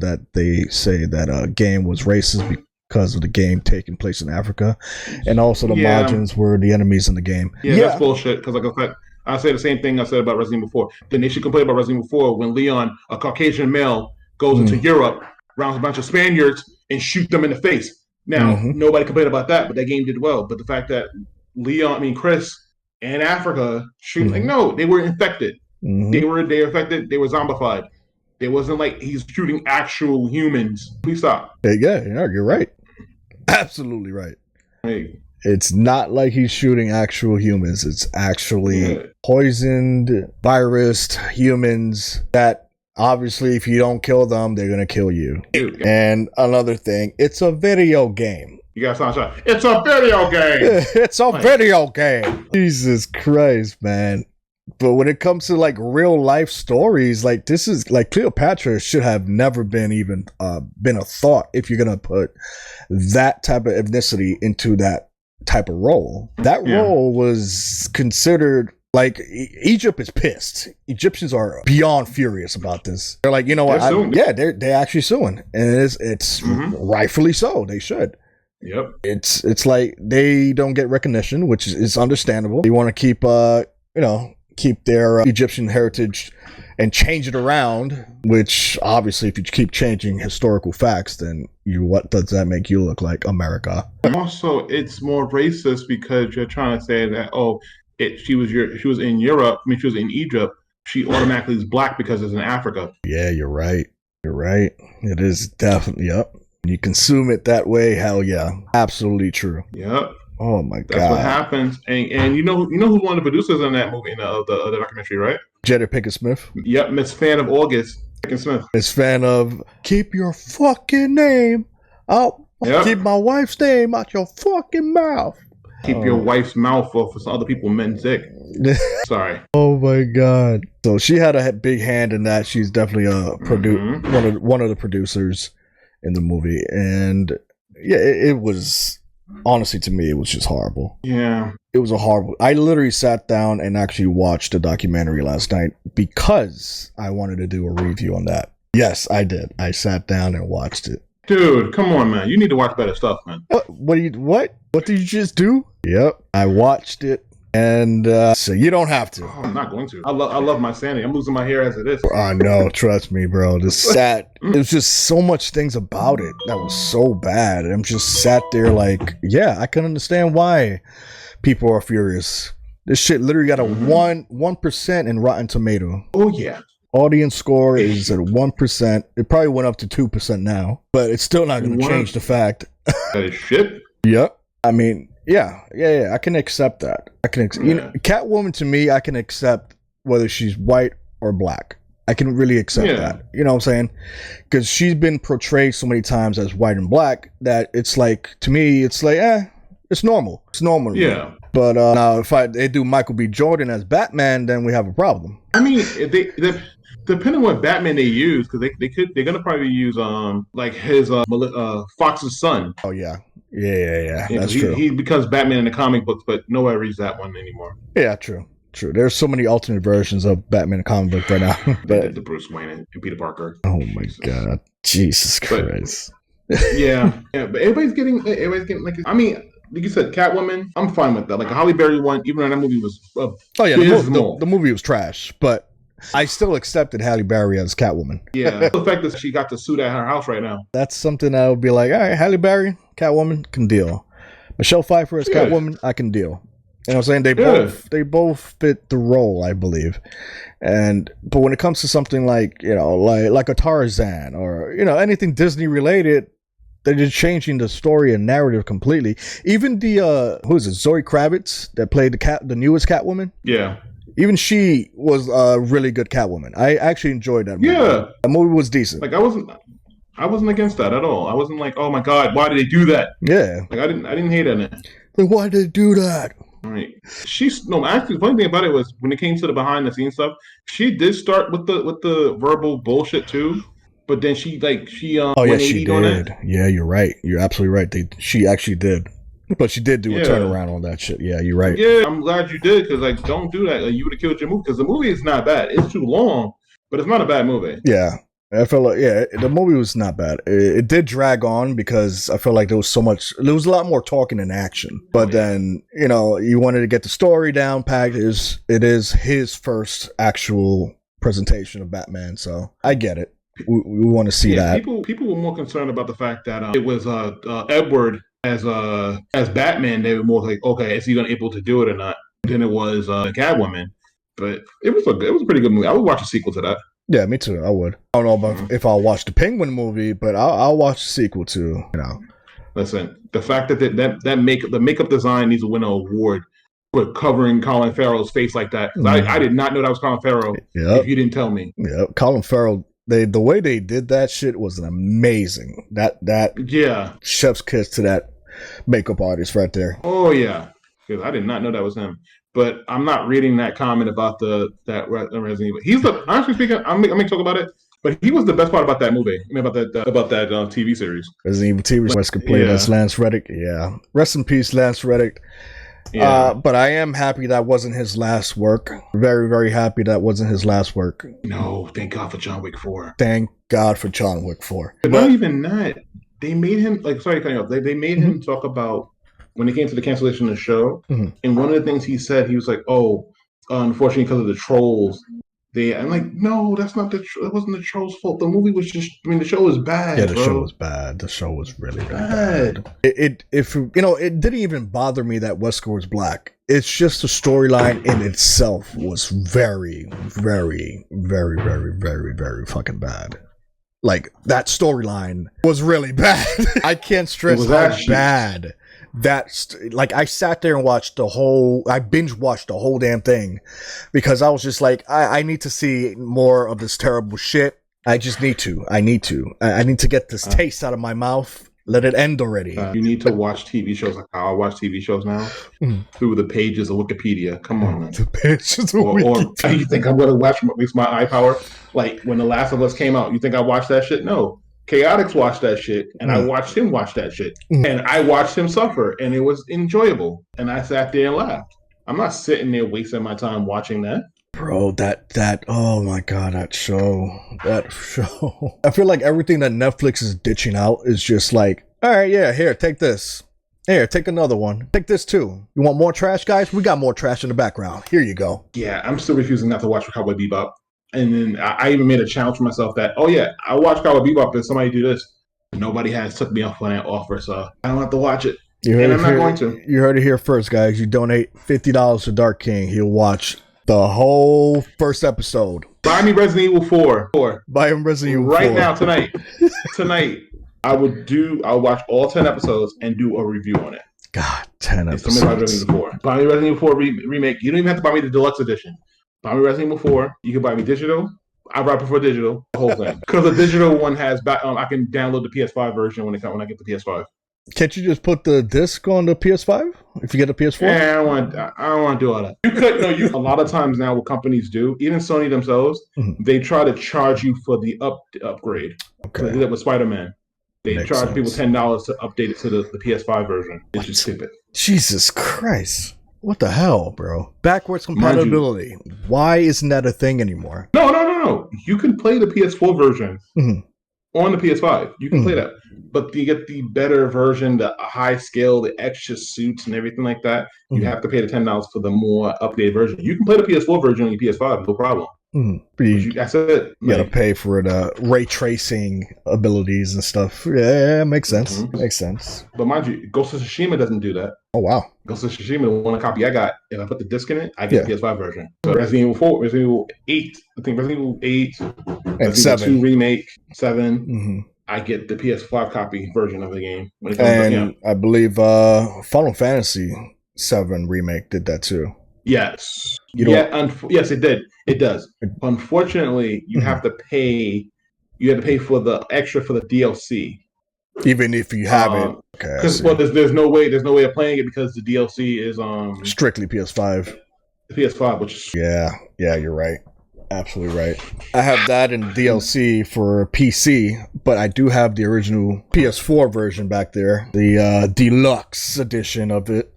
that a game was racist because of the game taking place in Africa, and also the Margins were the enemies in the game. Yeah, that's bullshit. Because like I say the same thing I said about Resident Evil 4. Then they should complain about Resident Evil 4 when Leon, a Caucasian male, goes into Europe, rounds a bunch of Spaniards, and shoot them in the face. Now, nobody complained about that, but that game did well. But the fact that Chris, and Africa shooting, like, no, they were infected. They were affected. They were zombified. It wasn't like he's shooting actual humans. Please stop. Yeah, you're right. Absolutely right. Hey. It's not like he's shooting actual humans. It's actually poisoned, virused humans that obviously if you don't kill them, they're going to kill you. And another thing, it's a video game. You got sunshine. It's a video game. It's a video game. Jesus Christ, man. But when it comes to like real life stories, like this is like Cleopatra should have never been even been a thought if you're gonna put that type of ethnicity into that type of role. That role was considered like Egypt is pissed. Egyptians are beyond furious about this. They're like, you know what? They're actually suing, and it's rightfully so. They should. Yep. It's like they don't get recognition, which is understandable. They want to keep their Egyptian heritage and change it around, which obviously if you keep changing historical facts, then what does that make you look like? America. Also, it's more racist because you're trying to say that she was in Europe. I mean, she was in Egypt. She automatically is black because it's in Africa. Yeah, you're right. It is definitely When you consume it that way, hell yeah, absolutely true. Yep. Oh my God. That's what happens. And you know who's one of the producers in that movie, in the documentary, right? Jada Pinkett Smith. Yep, Miss Fan of August Pinkett Smith. Miss Fan of keep your fucking name out. Yep. Keep my wife's name out your fucking mouth. Keep your wife's mouth off for some other people men's dick. Sorry. Oh my God. So she had a big hand in that. She's definitely one of the producers in the movie, and it was. Honestly, to me, it was just horrible. Yeah. It was a horrible... I literally sat down and actually watched the documentary last night because I wanted to do a review on that. Yes, I did. I sat down and watched it. Dude, come on, man. You need to watch better stuff, man. What did you just do? Yep. I watched it. And so you don't have to. Oh, I'm not going to. I love my sanity. I'm losing my hair as it is. I know. Trust me, bro. It was just so much things about it that was so bad. I'm just sat there like, yeah, I can understand why people are furious. This shit literally got a 1% in Rotten Tomato. Oh, yeah. Audience score is at 1%. It probably went up to 2% now, but it's still not going to change the fact. That is shit. Yep. I mean, yeah. I can accept that. Catwoman to me, I can accept whether she's white or black. I can really accept Yeah. that. You know what I'm saying? Because she's been portrayed so many times as white and black that it's like, to me, it's like, it's normal. It's normal. Yeah. But now, if they do Michael B. Jordan as Batman, then we have a problem. I mean, if they depending on what Batman they use, because they're gonna probably use like his Fox's son. Oh yeah, yeah. Yeah, That's because true. he becomes Batman in the comic books, but nobody reads that one anymore. Yeah, true. There's so many alternate versions of Batman in the comic book right now. They did the Bruce Wayne and Peter Parker. Oh my God, Jesus Christ. Yeah, but everybody's getting like. I mean, like you said, Catwoman. I'm fine with that. Like a Halle Berry one, even though that movie was oh yeah, the movie was trash, but I still accepted Halle Berry as Catwoman. Yeah, the fact that she got the suit at her house right now. That's something I would be like, all right, Halle Berry, Catwoman, can deal. Michelle Pfeiffer as Catwoman, I can deal. You know what I'm saying? They both fit the role, I believe. But when it comes to something like, like a Tarzan or, anything Disney related, they're just changing the story and narrative completely. Even the who is it, Zoe Kravitz that played the newest Catwoman? Yeah. Even she was a really good Catwoman. I actually enjoyed that movie. Yeah. That movie was decent. Like I wasn't against that at all. I wasn't like, oh my God, why did they do that? Yeah. Like I didn't hate on it. Like, why did they do that? Right. Actually, the funny thing about it was when it came to the behind the scenes stuff, she did start with the verbal bullshit too, but then she oh yeah, she did. Yeah, you're right. You're absolutely right. She actually did, but she did do a turnaround on that shit. Yeah, you're right. Yeah, I'm glad you did because like don't do that. Like, you would have killed your movie because the movie is not bad. It's too long, but it's not a bad movie. Yeah. I felt like, the movie was not bad. It did drag on because I felt like there was a lot more talking than action. But then, you wanted to get the story down packed. It is his first actual presentation of Batman, so I get it. We want to see that. People were more concerned about the fact that it was Edward as Batman. They were more like, okay, is he going to able to do it or not? Than it was Catwoman. But it was a pretty good movie. I would watch a sequel to that. Yeah, me too. I would. I don't know about if I'll watch the Penguin movie, but I'll watch the sequel too. Listen, the fact that the makeup design needs to win an award for covering Colin Farrell's face like that. I did not know that was Colin Farrell. If you didn't tell me. Yeah, Colin Farrell. The way they did that shit was amazing. That chef's kiss to that makeup artist right there. Oh yeah, because I did not know that was him. But I'm not reading that comment about that Resident Evil. He's honestly speaking, I'm gonna talk about it. But he was the best part about that movie. I mean, about that TV series. Resident Evil TV was completed as Lance Reddick. Yeah, rest in peace, Lance Reddick. Yeah. But I am happy that wasn't his last work. Very, very happy that wasn't his last work. No, thank God for John Wick 4. Thank God for John Wick 4. But not even that. They made him sorry, cutting off. They made him talk about when it came to the cancellation of the show, and one of the things he said, he was like, "Oh, unfortunately, because of the trolls, I'm like, no, that's not it wasn't the trolls' fault. The movie was just, the show was bad. Yeah, the show was bad. The show was really bad. It didn't even bother me that Wesker was black. It's just the storyline in itself was very, very, very, very, very, very fucking bad. Like, that storyline was really bad. I can't stress how bad. I sat there and I binge watched the whole damn thing because I was just like, I need to see more of this terrible shit. I just need to. I need to get this taste out of my mouth. Let it end already. You need to watch TV shows like how I watch TV shows now through the pages of Wikipedia. Come on, man. The pages of Wikipedia. Or you think I'm going to watch with my eye power? Like when The Last of Us came out, you think I watched that shit? No. Chaotix watched that shit, and I watched him watch that shit. And I watched him suffer, and it was enjoyable. And I sat there and laughed. I'm not sitting there wasting my time watching that. Bro, that oh my God, that show. I feel like everything that Netflix is ditching out is just like, all right, yeah, here, take this. Here, take another one. Take this too. You want more trash, guys? We got more trash in the background. Here you go. Yeah, I'm still refusing not to watch Cowboy Bebop. And then I even made a challenge for myself that, oh yeah, I watch Cowboy Bebop if somebody do this. Nobody has took me off on that offer, so I don't have to watch it. And I'm not going to. You heard it here first, guys. You donate $50 to Dark King. He'll watch the whole first episode. Buy me Resident Evil 4. Buy him Resident Evil 4. Right now, tonight. I'll watch all 10 episodes and do a review on it. God, 10 episodes. Buy me Resident Evil 4. Buy me Resident Evil 4 remake. You don't even have to buy me the deluxe edition. Buy me Resident Evil 4. You can buy me digital. I prefer digital, the whole thing, because the digital one has back. I can download the PS5 version when I get the PS5. Can't you just put the disc on the PS5 if you get a PS4? I don't want to do all that. You could no. You a lot of times now, what companies do, even Sony themselves, they try to charge you for the upgrade. Okay. So they did that with Spider-Man. They charge people $10 to update it to the PS5 version. It's just stupid. Jesus Christ. What the hell, bro? Backwards compatibility. Why isn't that a thing anymore? No. You can play the PS4 version on the PS5. You can play that. But you get the better version, the high scale, the extra suits and everything like that. You have to pay the $10 for the more updated version. You can play the PS4 version on your PS5, no problem. That's it. You gotta pay for the ray tracing abilities and stuff. Yeah, makes sense. Makes sense. But mind you, Ghost of Tsushima doesn't do that. Oh wow. Ghost of Tsushima, the one copy I got, if I put the disc in it, I get the PS5 version. So Resident Evil 4, Resident Evil 8, I think Resident Evil 8, and 7. 2 Remake, 7. I get the PS5 copy version of the game. When it comes and I believe Final Fantasy 7 Remake did that too. Yes. Yes, it did. It does. Unfortunately, you have to pay. You have to pay for the extra for the DLC, even if you have it. Okay. Because there's no way of playing it because the DLC is strictly PS5. The PS5, which is yeah, you're right. Absolutely right. I have that in DLC for PC, but I do have the original PS4 version back there, the deluxe edition of it.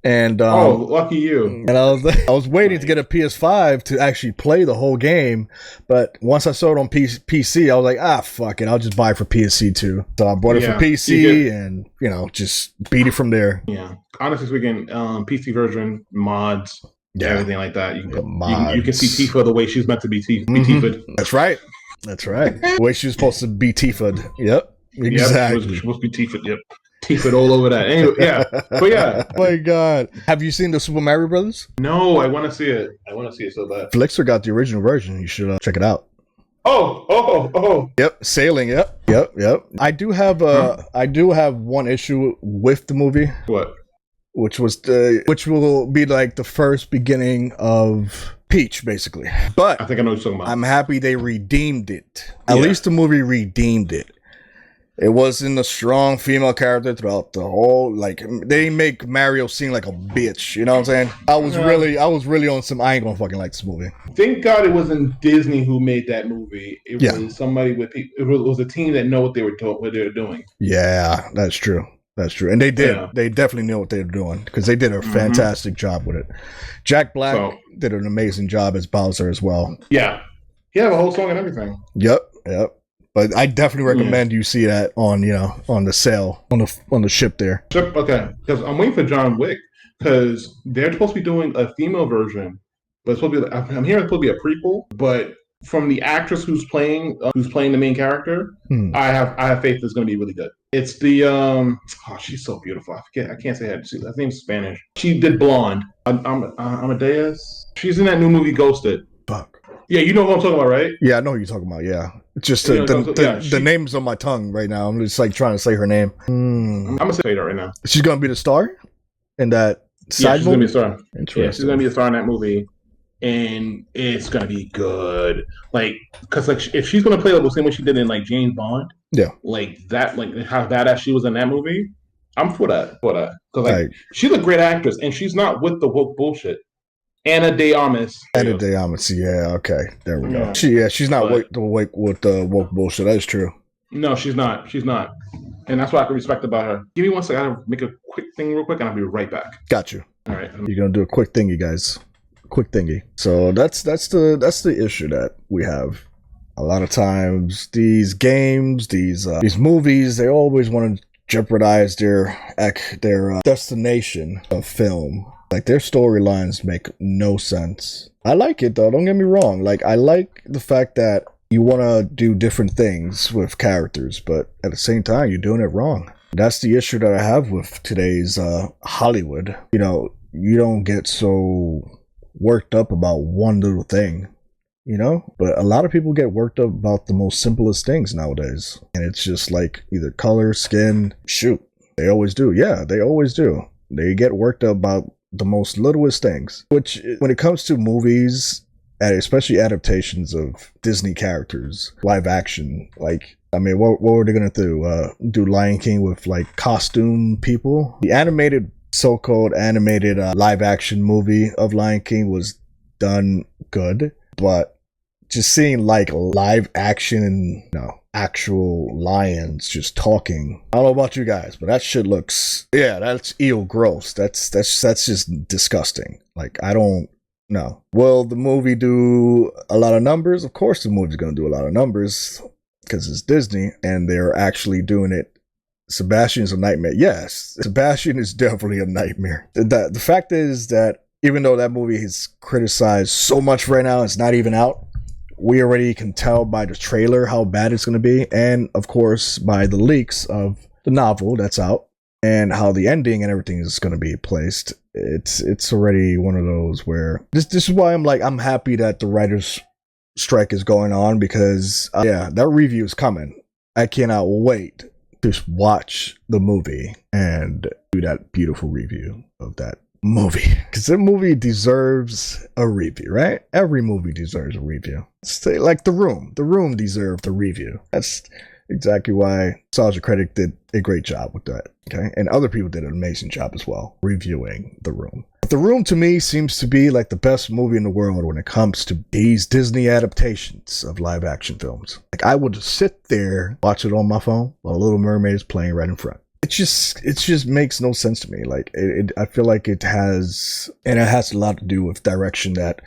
And lucky you. And I was waiting to get a PS5 to actually play the whole game, but once I saw it on PC, I was like, fuck it, I'll just buy it for PC too. So I bought it for PC, and just beat it from there. Yeah, honestly speaking, PC version mods, everything like that. You can see Tifa the way she's meant to be Tifa. That's right. The way she was supposed to be Tifa. Yep. Exactly. She was supposed to be Tifa. Yep. Tifa all over that. Anyway, but yeah. Oh my God. Have you seen the Super Mario Brothers? No, I want to see it. I want to see it so bad. Flixer got the original version. You should check it out. Oh. Yep, sailing. Yep. I do have one issue with the movie. What? Which will be like the first beginning of Peach, basically. But I think I know what you're talking about. I'm happy they redeemed it. At least the movie redeemed it. It wasn't a strong female character throughout the whole, they didn't make Mario seem like a bitch, you know what I'm saying? I was really on some, I ain't gonna fucking like this movie. Thank God it wasn't Disney who made that movie. It was somebody it was a team that know what they were doing. Yeah, that's true. And they did. Yeah. They definitely knew what they were doing because they did a fantastic job with it. Jack Black did an amazing job as Bowser as well. Yeah. He had a whole song and everything. Yep. But I definitely recommend you see that on the sail on the ship there. Okay, because I'm waiting for John Wick because they're supposed to be doing a female version, but it's supposed to be. I'm hearing it's supposed to be a prequel. But from the actress who's playing the main character, I have faith it's going to be really good. It's the she's so beautiful. I can't say her. Her name's Spanish. She did Blonde. Amadeus. She's in that new movie Ghosted. Fuck. Yeah, you know what I'm talking about, right? Yeah, I know what you're talking about. Yeah, just the name's on my tongue right now. I'm just trying to say her name. I'm gonna say that right now. She's gonna be the star in that side she's movie. Gonna be a star. Interesting. Yeah, she's gonna be a star in that movie, and it's gonna be good. Because if she's gonna play the same way she did in James Bond, how badass she was in that movie, I'm for that. Because she's a great actress, and she's not with the woke bullshit. Anna de Armas. Yeah, okay. There we go. She's not with the woke bullshit. That is true. No, she's not. And that's what I can respect about her. Give me 1 second. I gotta make a quick thing real quick, and I'll be right back. Got you. All right. You're gonna do a quick thingy, guys. Quick thingy. So that's the issue that we have. A lot of times, these games, these movies, they always want to jeopardize their destination of film. Their storylines make no sense. I like it though, don't get me wrong. I like the fact that you want to do different things with characters, but at the same time, you're doing it wrong. That's the issue that I have with today's Hollywood. You don't get so worked up about one little thing, but a lot of people get worked up about the most simplest things nowadays. And it's just either color, skin, shoot. They always do. Yeah, they always do. They get worked up about the most littlest things, which when it comes to movies especially adaptations of Disney characters, live action. Like, I mean, what were they gonna do? Do Lion King with like costume people? The animated, so-called animated live action movie of Lion King was done good, but just seeing like live action and actual lions just talking. I don't know about you guys, but that shit looks, yeah, that's eel gross. That's just disgusting. Like, I don't know. Will the movie do a lot of numbers? Of course the movie's gonna do a lot of numbers because it's Disney and they're actually doing it. Sebastian's a nightmare. Yes, Sebastian is definitely a nightmare. The fact is that even though that movie is criticized so much right now, it's not even out. We already can tell by the trailer how bad it's going to be, and of course by the leaks of the novel that's out and how the ending and everything is going to be placed. It's already one of those where this is why I'm happy that the writers' strike is going on, because that review is coming. I cannot wait to watch the movie and do that beautiful review of that movie, because the movie deserves a review, right? Every movie deserves a review. Say like The Room deserved a review. That's exactly why Sergeant Credit did a great job with that. Okay, and other people did an amazing job as well reviewing The Room. But The Room to me seems to be like the best movie in the world when it comes to these Disney adaptations of live action films. Like, I would sit there, watch it on my phone while Little Mermaid is playing right in front. It just makes no sense to me. Like, I feel like it has a lot to do with direction that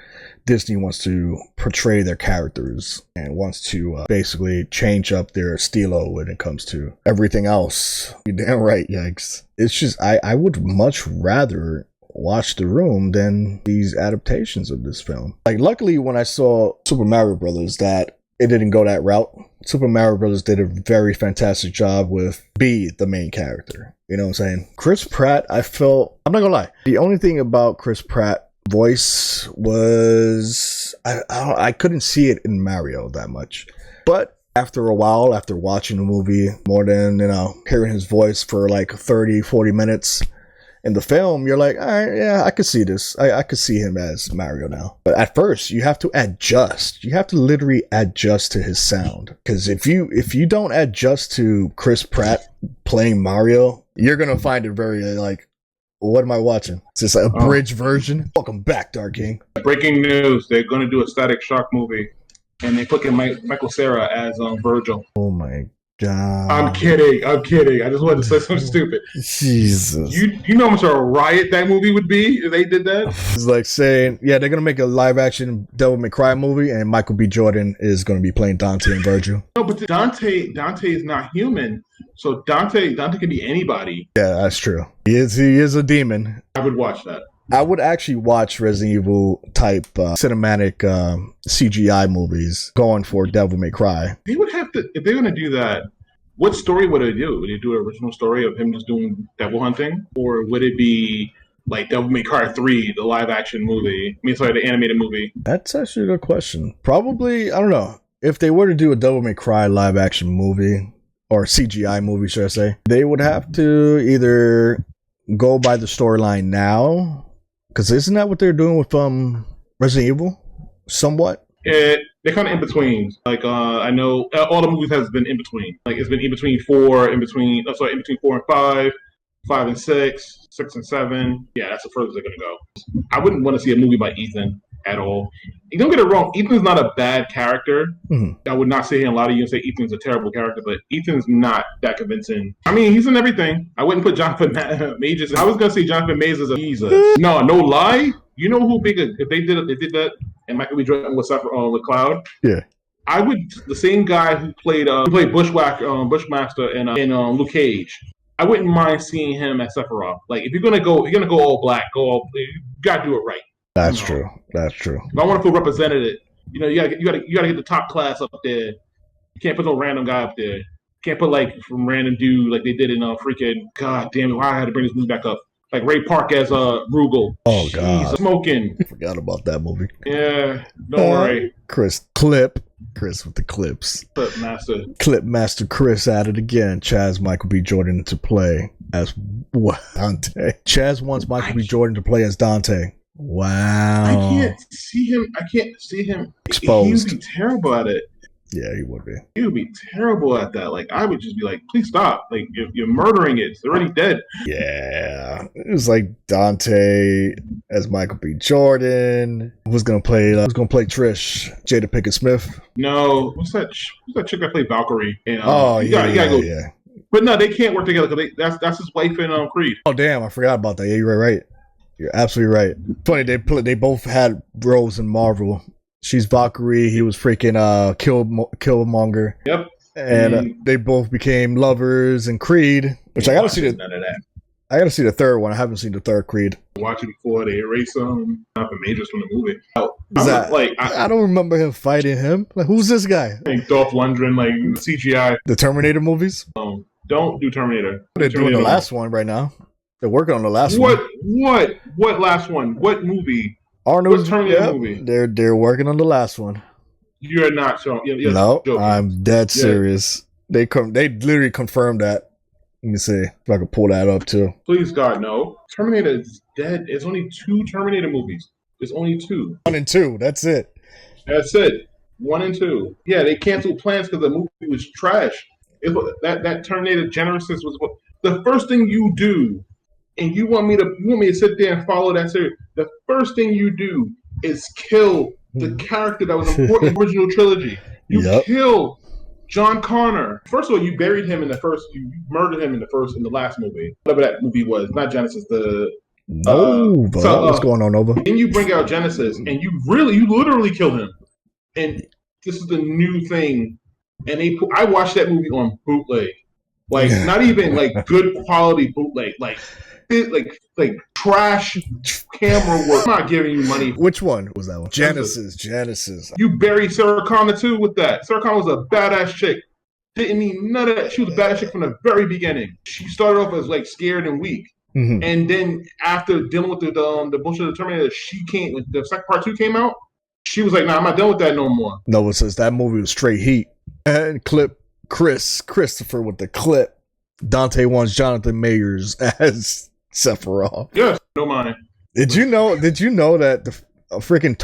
Disney wants to portray their characters and wants to basically change up their stilo when it comes to everything else. You're damn right, yikes. It's just, I would much rather watch The Room than these adaptations of this film. Like, luckily when I saw Super Mario Brothers that it didn't go that route. Super Mario Brothers did a very fantastic job with B, the main character. You know what I'm saying? Chris Pratt, I'm not gonna lie, the only thing about Chris Pratt voice was I couldn't see it in Mario that much. But after a while, after watching the movie more than, hearing his voice for like 30-40 minutes in the film, you're like, all right, yeah, I could see this. I could see him as Mario now. But at first, you have to adjust. You have to literally adjust to his sound. Because if you don't adjust to Chris Pratt playing Mario, you're gonna find it very like, what am I watching? Is this a bridge version? Welcome back, Dark King. Breaking news: they're gonna do a Static Shock movie, and they put in Michael Cera as Virgil. Oh my God. I'm kidding. I just wanted to say something stupid. Jesus. You know how much of a riot that movie would be if they did that? It's like saying, yeah, they're going to make a live action Devil May Cry movie and Michael B. Jordan is going to be playing Dante and Virgil. No, but Dante is not human. So Dante can be anybody. Yeah, that's true. He is a demon. I would watch that. I would actually watch Resident Evil type cinematic CGI movies going for Devil May Cry. They would have to, if they're going to do that, what story would they do? Would they do an original story of him just doing devil hunting? Or would it be like Devil May Cry 3, the live action movie? The animated movie? That's actually a good question. Probably, I don't know. If they were to do a Devil May Cry live action movie, or CGI movie, should I say, they would have to either go by the storyline now, because isn't that what they're doing with Resident Evil? Somewhat? They're kind of in between. Like, I know all the movies has been in between. Like, it's been in between 4 and 5, 5 and 6, 6 and 7. Yeah, that's the furthest they're gonna go. I wouldn't want to see a movie by Ethan at all. You don't get it wrong. Ethan's not a bad character. I would not sit here and lie to you and say Ethan's a terrible character, but Ethan's not that convincing. I mean, he's in everything. I wouldn't put Jonathan Majors. I was gonna say Jonathan Majors as a Jesus. No lie. You know who big? If they did that, and Michael B. Jordan was with Cloud. Yeah. I would, the same guy who played Bushmaster in Luke Cage. I wouldn't mind seeing him as Sephiroth. Like, if you're gonna go all black, you gotta do it right. That's true. That's true. If I want to feel represented, you gotta get the top class up there. You can't put no random guy up there. You can't put like some random dude like they did in freaking, god damn it, why I had to bring this movie back up. Like Ray Park as Rugal. Oh god, smoking. I forgot about that movie. Yeah, don't worry. Chris with the clips. Clip master Chris at it again. Chaz Michael B. Jordan to play as what? Dante. Chaz wants Michael B. Jordan to play as Dante. Wow. I can't see him. I can't see him. He would Exposed. be terrible at it. Yeah, he would be. He would be terrible at that. Like I would just be like, please stop. Like you're murdering it. It's already dead. Yeah, it was like Dante as Michael B. Jordan. Who's gonna play? Who's gonna play Trish? Jada Pinkett Smith. No, what's that? What's that chick that played Valkyrie? And, You gotta go. Yeah. But no, they can't work together because that's his wife in Creed. Oh damn, I forgot about that. Yeah, you're right. You're absolutely right. Funny, they both had roles in Marvel. She's Valkyrie. He was freaking Killmonger. Yep. And they both became lovers in Creed, which I gotta see none of that. I gotta see the third one. I haven't seen the third Creed. Watch it before they erase Jonathan Majors from the movie. I don't remember him fighting him. Like, who's this guy? Like Dolph Lundgren, like CGI. The Terminator movies. Don't do Terminator. They're doing the last one right now. They're working on the last one. What last one? What movie? Arnold's Terminator movie? They're working on the last one. You're not showing. No, I'm dead serious. They literally confirmed that. Let me see if I can pull that up too. Please God, no. Terminator is dead. It's only 2 Terminator movies. It's only 2. 1 and 2. That's it. That's it. 1 and 2. Yeah, they canceled plans because the movie was trash. That Terminator Genesis was the first thing you do, and you want me to sit there and follow that series. The first thing you do is kill the character that was important in the original trilogy. You kill John Connor. First of all, you buried him in the first. You murdered him in the last movie, whatever that movie was. Not Genesis. What's going on, Nova? Then you bring out Genesis, and you literally kill him. And this is the new thing. And I watched that movie on bootleg, like not even like good quality bootleg, like trash camera work. I'm not giving you money. Which one was that one? Genesis. You buried Sarah Connor too with that. Sarah Connor was a badass chick. Didn't need none of that. She was a badass chick from the very beginning. She started off as like scared and weak. Mm-hmm. And then after dealing with the bullshit of the Terminator, when the second part 2 came out, she was like, nah, I'm not done with that no more. Nova says that movie was straight heat. And Christopher with the clip. Dante wants Jonathan Majors as Sephiroth. Yes, no mind. Did you know that the freaking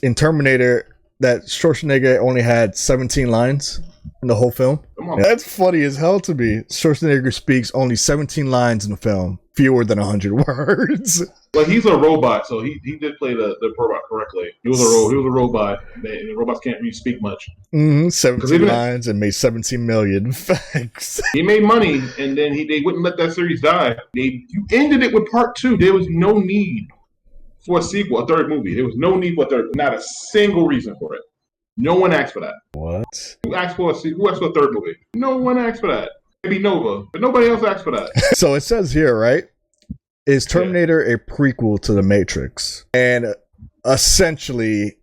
in Terminator that Schwarzenegger only had 17 lines in the whole film? Come on. That's funny as hell to me. Schwarzenegger speaks only 17 lines in the film, fewer than 100 words. Well, he's a robot, so he did play the robot correctly. He was a robot. And robots can't really speak much. 17 lines and made 17 million. Facts. He made money, and then they wouldn't let that series die. You ended it with part 2. There was no need for a sequel, a third movie. There was no need for a third. Not a single reason for it. No one asked for that. What? Who asked for a third movie? No one asked for that. Maybe Nova, but nobody else asked for that. So it says here, right? Is Terminator a prequel to The Matrix? And essentially,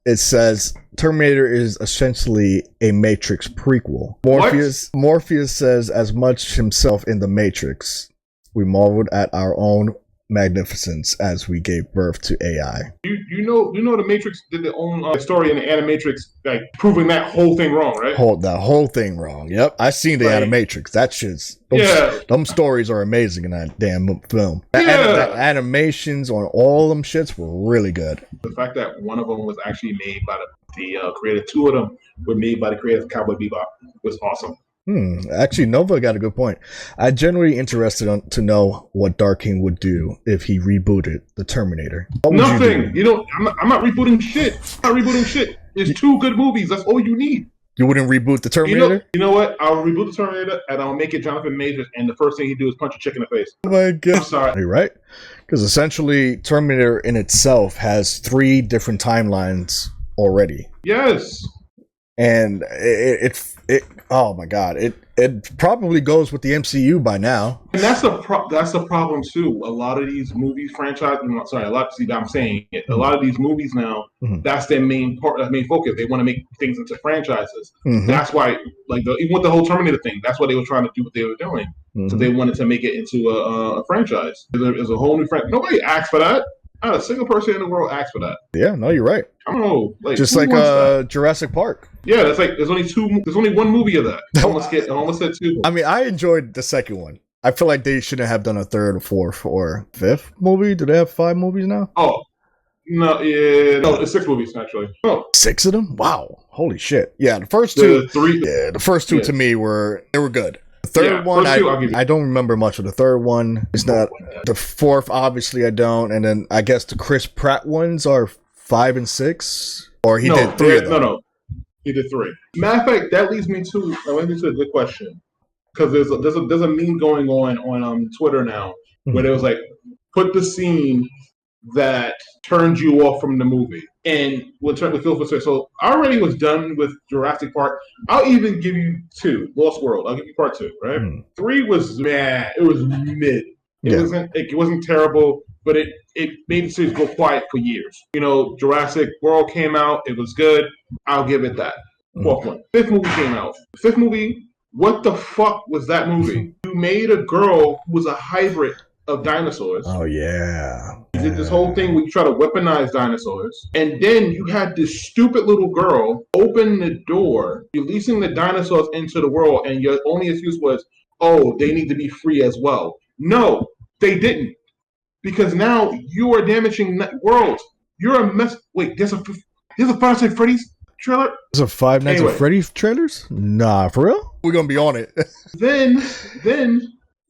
it says Terminator is essentially a Matrix prequel. Morpheus says as much himself in The Matrix. We marveled at our own magnificence as we gave birth to AI. You know the Matrix did their own story in the Animatrix, like proving that whole thing wrong, right? That whole thing wrong. Yep, I seen the Animatrix. That shit's them stories are amazing in that damn film. The animations on all them shits were really good. The fact that one of them was actually made by the creator, 2 of them were made by the creator of Cowboy Bebop was awesome. Actually, Nova got a good point. I'm generally interested to know what Dark King would do if he rebooted the Terminator. Nothing. I'm not rebooting shit. It's 2 good movies. That's all you need. You wouldn't reboot the Terminator? You know what? I'll reboot the Terminator and I'll make it Jonathan Majors, and the first thing he do is punch a chick in the face. Oh my God. I'm sorry. You're right. Because essentially, Terminator in itself has 3 different timelines already. Yes. And it oh my God, it probably goes with the MCU by now. And that's the problem too. A lot of these movies franchise. I'm saying it. A lot of these movies now, that's their main focus. They want to make things into franchises. That's why, even with the whole Terminator thing, that's why they were trying to do what they were doing. So they wanted to make it into a franchise. There's a whole new franchise. Nobody asked for that. Not a single person in the world asked for that. Yeah, no, you're right. I don't know. Just like Jurassic Park. Yeah, that's like there's only 1 movie of that. I almost said 2. I mean, I enjoyed the second one. I feel like they shouldn't have done a third, or fourth, or fifth movie. Do they have 5 movies now? Oh, no, yeah, no, it's 6 movies actually. Oh, 6 of them? Wow, holy shit! Yeah, the first the two. three. Yeah, the first two Yeah. to me were good. The third one, first two, I'll give you. I don't remember much of the third one. It's not the fourth. Obviously, I don't. And then I guess the Chris Pratt ones are 5 and 6, or he did 3 of them. No, he did 3. Matter of fact, that leads me to a good question, because there's a meme going on Twitter now where there was like, put the scene that turned you off from the movie, and we'll turn the feel for. So I already was done with Jurassic Park. I'll even give you 2, Lost World. I'll give you part 2, right? 3 was mad. It was mid. It wasn't terrible, but it made the series go quiet for years. You know, Jurassic World came out. It was good. I'll give it that. 4th one. 5th movie came out. 5th movie. What the fuck was that movie? You made a girl who was a hybrid of dinosaurs. Oh yeah. You did this whole thing where you try to weaponize dinosaurs, and then you had this stupid little girl open the door, releasing the dinosaurs into the world, and your only excuse was, "Oh, they need to be free as well." No, they didn't, because now you are damaging worlds. You're a mess. Wait, there's a Five Nights at Freddy's trailer. There's a Five Nights at Freddy's trailers? Nah, for real? We're gonna be on it. then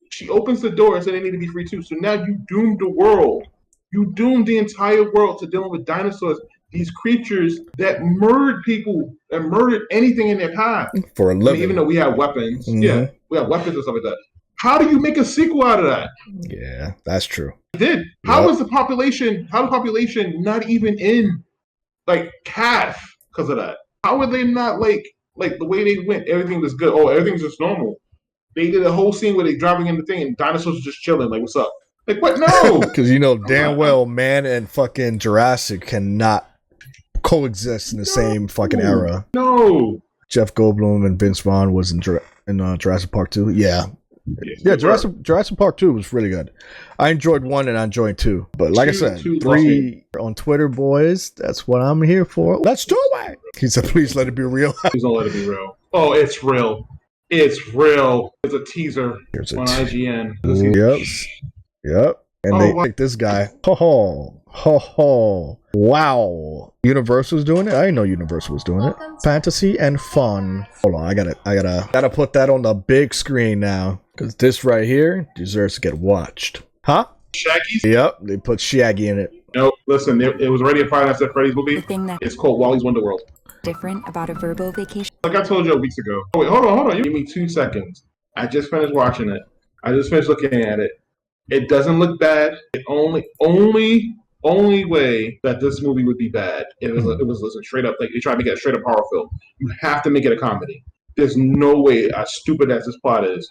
she opens the door and said they need to be free too. So now you doomed the world. You doomed the entire world to dealing with dinosaurs, these creatures that murdered people and murdered anything in their path. For a living. I mean, even though we have weapons. Yeah, we have weapons and stuff like that. How do you make a sequel out of that? Yeah, that's true. It did. How is the population not even in like half because of that? How are they not like the way they went, everything was good. Oh, everything's just normal. They did a whole scene where they're driving in the thing and dinosaurs are just chilling. Like, what's up? Like, what? No! Because you know damn well man and fucking Jurassic cannot coexist in the same fucking era. No! Jeff Goldblum and Vince Vaughn was in Jurassic Park 2. Yeah. Yeah, Jurassic Park 2 was really good. I enjoyed 1 and I enjoyed 2. But like I said, 3 on Twitter, boys. That's what I'm here for. Let's do it! He said, please let it be real. Please don't let it be real. Oh, it's real. It's real. It's a teaser on IGN. Yep. And they like this guy. Ho. Wow. Universal's doing it? I didn't know Universal was doing it. Fantasy and fun. Hold on, I gotta put that on the big screen now. Because this right here deserves to get watched. Huh? Shaggy? Yep, they put Shaggy in it. Nope. Listen, it was already a Five Nights at Freddy's movie. It's called Wally's Wonderworld. Different about a verbal vacation. Like I told you weeks ago. Oh wait, hold on. You give me 2 seconds. I just finished watching it. I just finished looking at it. It doesn't look bad. It only way that this movie would be bad it was a straight up, like they tried to make it a straight up horror film. You have to make it a comedy. There's no way, as stupid as this plot is,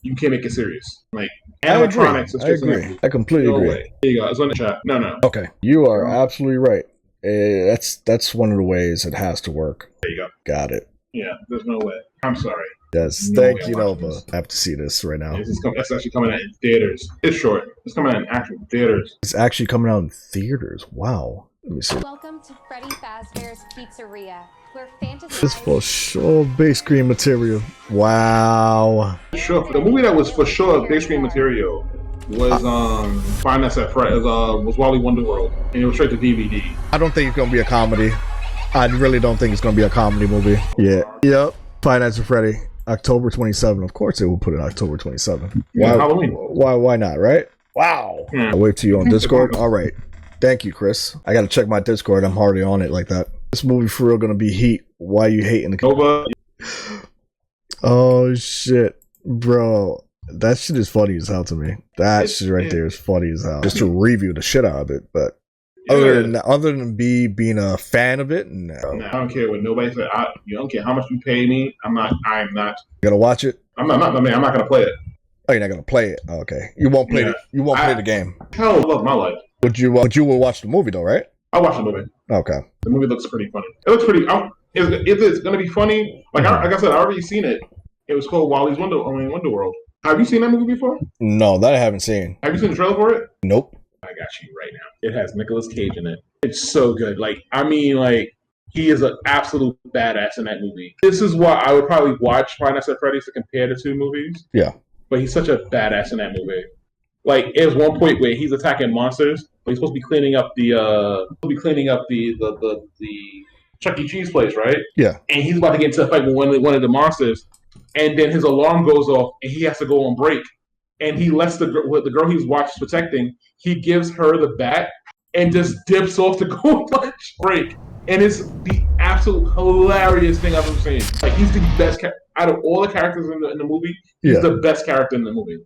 you can't make it serious. Like animatronics. I agree. I completely agree. Way. There you go. It's on the chat. No. Okay, you are absolutely right. That's one of the ways it has to work. There you go. Got it. Yeah, there's no way. I'm sorry. Yes, thank you, Nova. I have to see this right now. It's actually coming out in theaters. It's short. It's coming out in actual theaters. It's actually coming out in theaters. Wow. Let me see. Welcome to Freddy Fazbear's Pizzeria, where fantasy. This for sure big screen material. Wow. Sure. The movie that was for sure big screen material was Five Nights at Freddy's. Was Wally Wonderworld, and it was straight to DVD. I don't think it's gonna be a comedy. I really don't think it's gonna be a comedy movie. Yeah. Yep. Five Nights at Freddy. October 27th. Of course they will put it October 27th. Yeah, Halloween. Why not, right? Wow. Yeah. I'll wait till you on Discord. All right. Thank you, Chris. I gotta check my Discord. I'm hardly on it like that. This movie for real gonna be heat. Why you hating the Nova? Oh shit. Bro. That shit is funny as hell to me. That shit right there is funny as hell. Just to review the shit out of it, but other than being a fan of it, no. I don't care what nobody said. You don't care how much you pay me. I'm not. You gonna watch it? I'm not gonna play it. Oh, you're not gonna play it? Oh, okay. You won't play it. You won't play the game. Hell, I love my life. But you will watch the movie though, right? I'll watch the movie. Okay. The movie looks pretty funny. It looks pretty. If it's gonna be funny, like I said, I already seen it. It was called Wally's Wonderworld. Have you seen that movie before? No, that I haven't seen. Have you seen the trailer for it? Nope. I got you right now. It has Nicolas Cage in it. It's so good. He is an absolute badass in that movie. This is why I would probably watch Five Nights at Freddy's to compare the 2 movies. Yeah. but he's such a badass in that movie. Like, there's one point where he's attacking monsters, but he's supposed to be cleaning up the Chuck E. Cheese place, right? Yeah. And he's about to get into a fight with one of the monsters, and then his alarm goes off, and he has to go on break, and he lets the girl he's protecting. He gives her the bat and just dips off to go on lunch break, and it's the absolute hilarious thing I've ever seen. Like, he's the best out of all the characters in the movie. He's the best character in the movie.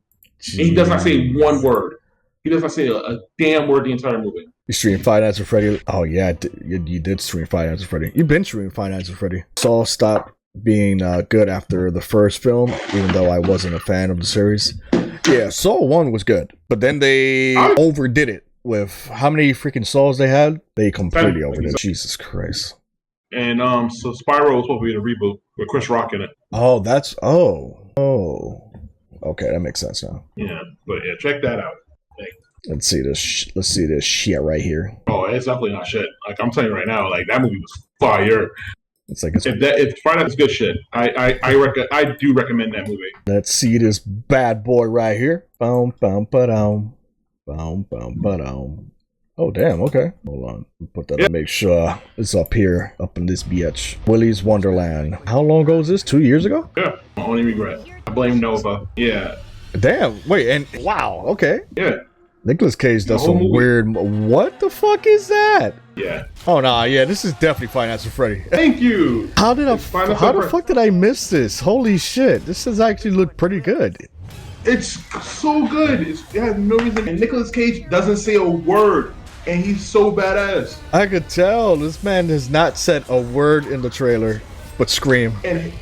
And he does not say one word. He does not say a damn word the entire movie. You stream Five Nights at Freddy? Oh yeah, you did stream Five Nights at Freddy. You've been streaming Five Nights at Freddy. Saw stopped being good after the first film, even though I wasn't a fan of the series. Yeah, Saw 1 was good, but then they overdid it with how many freaking Saws they had. They completely overdid it. Jesus Christ. And so Spyro was supposed to be the reboot with Chris Rock in it. Oh, that's okay, that makes sense now. Yeah, but yeah, check that out. Let's see this shit right here. Oh, it's definitely not shit. Like, I'm telling you right now, like, that movie was fire. It's like if Friday is good shit, I do recommend that movie. Let's see this bad boy right here. Boom, boom, ba-dum. Boom, boom, ba-dum. Oh damn, okay. Hold on. Put that make sure it's up here, up in this bitch. Willy's Wonderland. How long ago was this? 2 years ago? Yeah. My only regret. I blame Nova. Yeah. Damn. Wait, and wow, okay. Yeah. Nicolas Cage does some weird. What the fuck is that? Yeah. Oh nah, yeah, this is definitely Five Nights at Freddy. Thank you. How the fuck did I miss this? Holy shit! This does actually look pretty good. It's so good. It has no reason. And Nicolas Cage doesn't say a word, and he's so badass. I could tell this man has not said a word in the trailer, but scream. And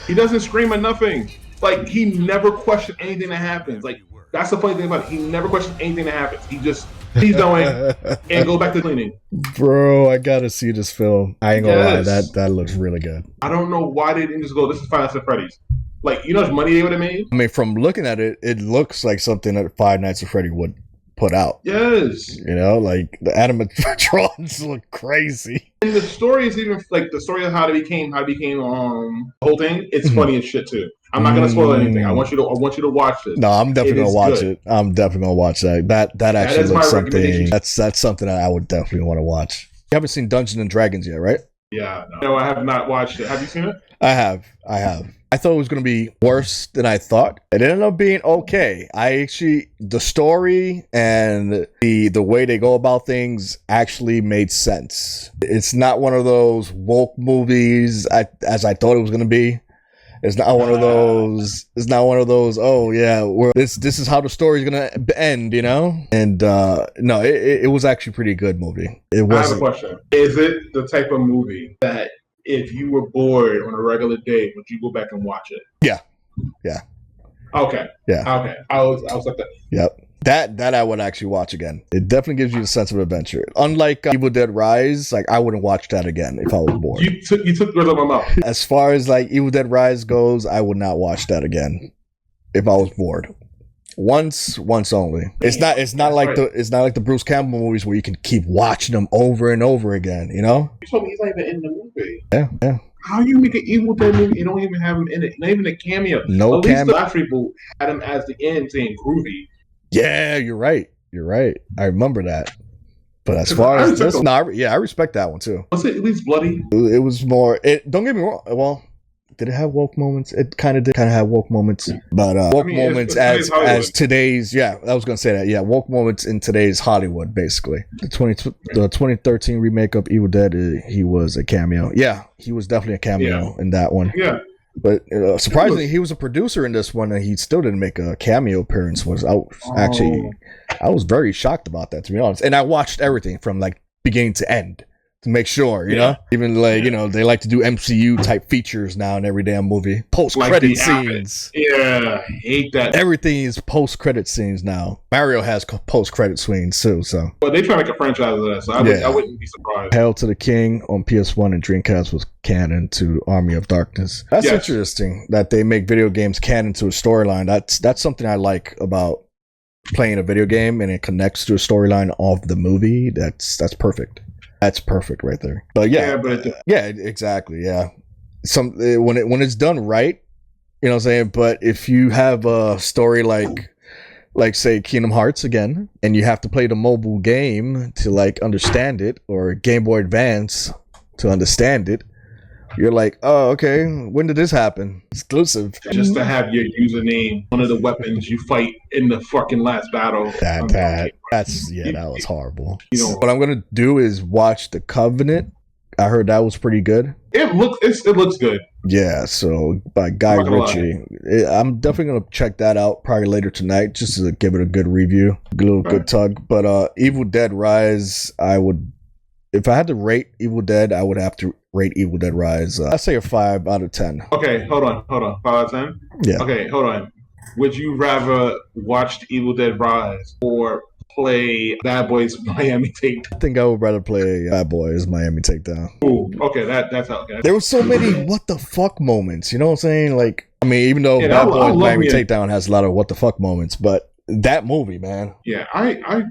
he doesn't scream at nothing. Like, he never questions anything that happens. Like, that's the funny thing about it. He never questions anything that happens. He's doing and go back to cleaning. Bro, I gotta see this film. I ain't gonna lie, that looks really good. I don't know why they didn't just go, this is Five Nights at Freddy's. Like, you know how much money they would have made? I mean, from looking at it, it looks like something that Five Nights at Freddy would put out. Yes. You know, like the animatronics look crazy. And the story is even like the story of how it became the whole thing. It's funny as shit too. I'm not gonna spoil anything. I want you to watch this. No, I'm definitely gonna watch it. I'm definitely gonna watch that. That actually looks something. That's something that I would definitely want to watch. You haven't seen Dungeons and Dragons yet, right? Yeah, no, I have not watched it. Have you seen it? I have. I thought it was going to be worse than I thought. It ended up being okay. The story and the way they go about things actually made sense. It's not one of those woke movies as I thought it was going to be. It's not one of those. It's not one of those. Oh yeah, this is how the story's gonna end, you know. And no, it was actually a pretty good movie. I have a question. Is it the type of movie that if you were bored on a regular day, would you go back and watch it? Yeah. Okay. Yeah. Okay. I was like that. Yep. That I would actually watch again. It definitely gives you a sense of adventure. Unlike Evil Dead Rise, like I wouldn't watch that again if I was bored. You took the words out of my mouth. As far as like Evil Dead Rise goes, I would not watch that again if I was bored. Once only. It's not like the Bruce Campbell movies where you can keep watching them over and over again. You know. You told me he's not even in the movie. Yeah. How you make an Evil Dead movie and don't even have him in it? Not even a cameo. No At cameo. least the last reboot had him as the end saying groovy. Yeah, you're right. I remember that. But as far as this, I respect that one too. Was it at least bloody? It was more. Don't get me wrong. Well, did it have woke moments? It kind of have woke moments, but woke moments as today's. Yeah, I was gonna say that. Yeah, woke moments in today's Hollywood, basically. The 2013 remake of Evil Dead. He was a cameo. Yeah, he was definitely a cameo in that one. Yeah. But surprisingly, he was a producer in this one, and he still didn't make a cameo appearance. I was very shocked about that, to be honest. And I watched everything from like beginning to end to make sure, you know, even like, you know, they like to do MCU type features now in every damn movie. Post-credit scenes. Yeah, I hate that. Everything is post-credit scenes now. Mario has post-credit scenes too, so. But they try to make a franchise of that, so I wouldn't be surprised. Hail to the King on PS1 and Dreamcast was canon to Army of Darkness. That's interesting that they make video games canon to a storyline. That's something I like about playing a video game, and it connects to a storyline of the movie. That's perfect. That's perfect right there. But exactly. Yeah. When it's done right, You know what I'm saying? But if you have a story like say Kingdom Hearts again, and you have to play the mobile game to like understand it, or Game Boy Advance to understand it, you're like, oh, okay, when did this happen? Exclusive. Just to have your username, one of the weapons you fight in the fucking last battle. That was horrible. You know, what I'm gonna do is watch The Covenant. I heard that was pretty good. it looks good. Yeah, so by Guy Ritchie. I'm definitely gonna check that out probably later tonight, just to give it a good review, a little good tug. But Evil Dead Rise, I would, if I had to rate Evil Dead, I would have to rate Evil Dead Rise. I'd say a 5 out of 10. Okay, hold on. 5 out of 10? Yeah. Okay, hold on. Would you rather watch Evil Dead Rise or play Bad Boys Miami Takedown? I think I would rather play Bad Boys Miami Takedown. Ooh, okay, that's how. Okay. There were so many what the fuck moments, you know what I'm saying? Like, I mean, even though Bad Boys Miami Takedown has a lot of what the fuck moments, but that movie, man. Yeah, I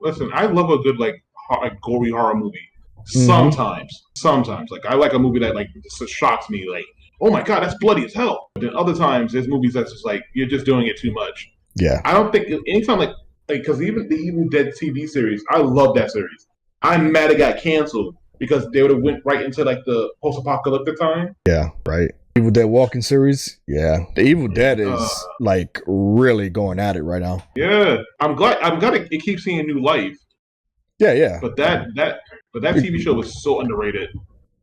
listen. I love a good like gory horror movie. Mm-hmm. Sometimes, like I like a movie that like just shocks me. Like, oh my god, that's bloody as hell. But then other times, there's movies that's just like you're just doing it too much. Yeah, I don't think anytime like because even the Evil Dead TV series, I love that series. I'm mad it got canceled because they would have went right into like the post-apocalyptic time. Yeah, right. Evil Dead Walking series. Yeah, the Evil Dead is like really going at it right now. Yeah, I'm glad it keeps seeing new life. Yeah. But that TV show was so underrated.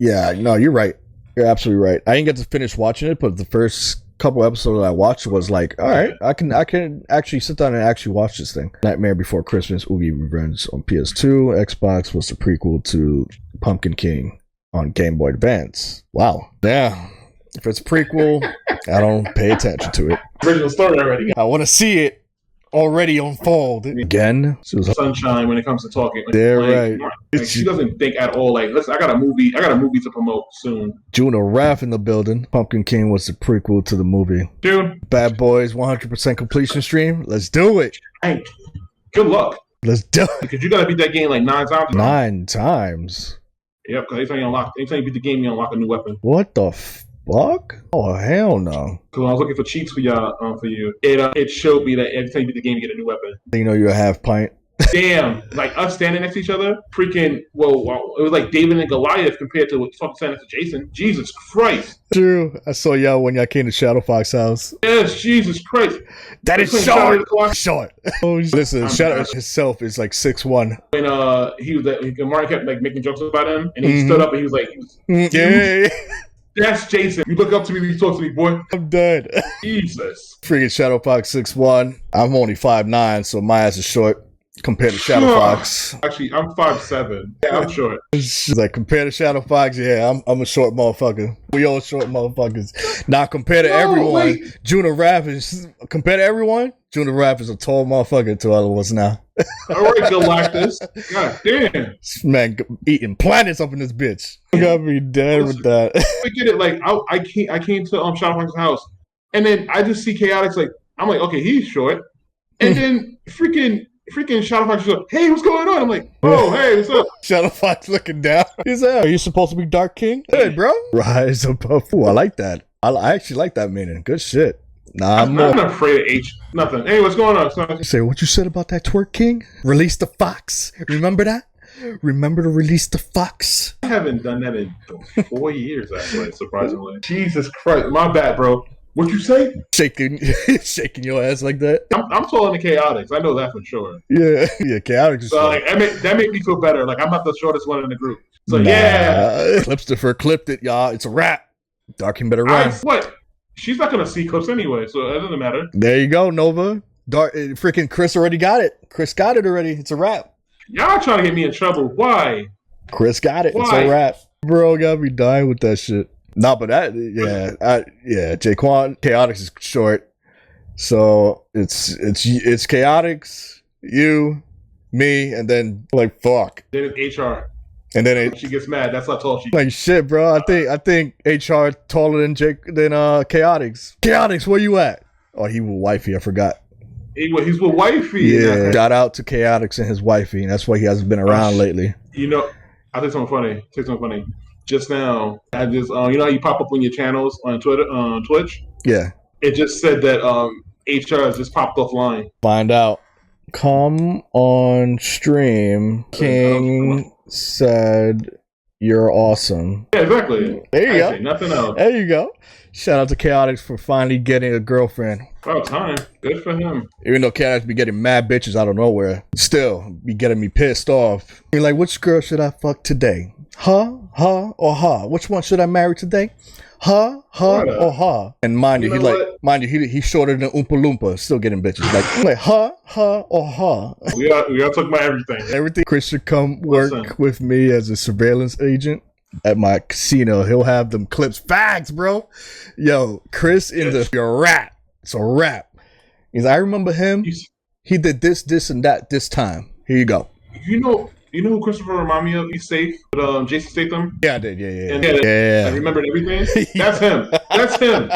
Yeah, no, you're right. You're absolutely right. I didn't get to finish watching it, but the first couple episodes that I watched was like, all right, I can actually sit down and actually watch this thing. Nightmare Before Christmas, Oogie Revenge on PS2. Xbox was the prequel to Pumpkin King on Game Boy Advance. Wow. Yeah. If it's a prequel, I don't pay attention to it. Original story already. I want to see it already unfold again. Sunshine when it comes to talking. Like, they're right. Like, she doesn't think at all. Like, listen, I got a movie to promote soon. Juno Raff in the building. Pumpkin King was the prequel to the movie. Dude, Bad Boys 100% completion stream. Let's do it. Hey, good luck. Let's do it. Because you gotta beat that game like 9 times. 9 times. Yep. Because anytime you beat the game, you unlock a new weapon. What the fuck? Oh hell no! Because when I was looking for cheats for y'all, for you, it showed me that every time you beat the game, you get a new weapon. You know you're a half pint. Damn! Like us standing next to each other, freaking. Well, it was like David and Goliath compared to fucking standing next to Jason. Jesus Christ! True. I saw y'all when y'all came to Shadow Fox house. Yes, Jesus Christ! That is short. Short. Oh, listen, Shadow himself is like 6'1". When Mario kept like making jokes about him, and he stood up and he was like, "Yeah." That's Jason. You look up to me when you talk to me, boy. I'm done. Jesus. Freaking Shadow Fox 6'1". I'm only 5'9", so my ass is short compared to Shadow Fox. Actually, I'm 5'7". Yeah, I'm short. Like compared to Shadow Fox, yeah, I'm a short motherfucker. We all short motherfuckers. Now compared to everyone, Juno Raff is compared to everyone. Juno Raff is a tall motherfucker to other ones now. All right, Galactus. God damn. Man, eating planets up in this bitch. You gotta be dead with that. I get it. Like I came to Shadow Fox's house, and then I just see Chaotix. Like I'm like, okay, he's short, and then freaking Shadow Fox is like, hey, what's going on? I'm like, oh, hey, what's up? Shadow Fox looking down. He's like, are you supposed to be Dark King? Hey, bro. Rise above. Ooh, I like that. I actually like that meaning. Good shit. Nah, I'm not afraid of H. Nothing. Hey, what's going on? Son? Say what you said about that twerk king? Release the fox. Remember that? Remember to release the fox. I haven't done that in 4 years, actually, surprisingly. Jesus Christ. My bad, bro. What'd you say? Shaking your ass like that. I'm taller than Chaotix. I know that for sure. Yeah, Chaotix is so like that made me feel better. Like I'm not the shortest one in the group. So yeah. Clipstifer clipped it, y'all. It's a wrap. Dark King better run. What? She's not gonna see clips anyway, so it doesn't matter. There you go, Nova. Freaking Chris already got it. Chris got it already. It's a wrap. Y'all trying to get me in trouble. Why? Chris got it. Why? It's a wrap. Bro, gotta be dying with that shit. No, but Jaquan, Chaotix is short. So it's Chaotix, you, me, and then like fuck. Then it's HR. And then she gets mad. That's how tall she. Like shit, bro. I think HR taller than Chaotix. Chaotix, where you at? Oh, he with wifey. I forgot. He's with wifey. Yeah. Shout out to Chaotix and his wifey. And that's why he hasn't been around lately. You know, I'll tell you something funny. Just now, I just you know how you pop up on your channels on Twitter, Twitch. Yeah. It just said that HR has just popped offline. Find out. Come on stream. King said you're awesome. Yeah, exactly. There you I go. say nothing else. There you go. Shout out to Chaotix for finally getting a girlfriend. About time. Good for him. Even though Chaotix be getting mad bitches out of nowhere, still be getting me pissed off. You're like, which girl should I fuck today? Huh, or huh? Which one should I marry today? Huh, or huh? And mind you, he's shorter than Oompa Loompa, still getting bitches. Like huh, or huh? We are talking about everything. Everything. Chris should come work with me as a surveillance agent at my casino. He'll have them clips. Facts, bro. Yo, Chris you're a rap. It's a rap. I remember him. He did this, and that this time. Here you go. You know who Christopher reminded me of? He's safe with Jason Statham. Yeah, I did. Yeah. I remembered everything. That's him. That's him.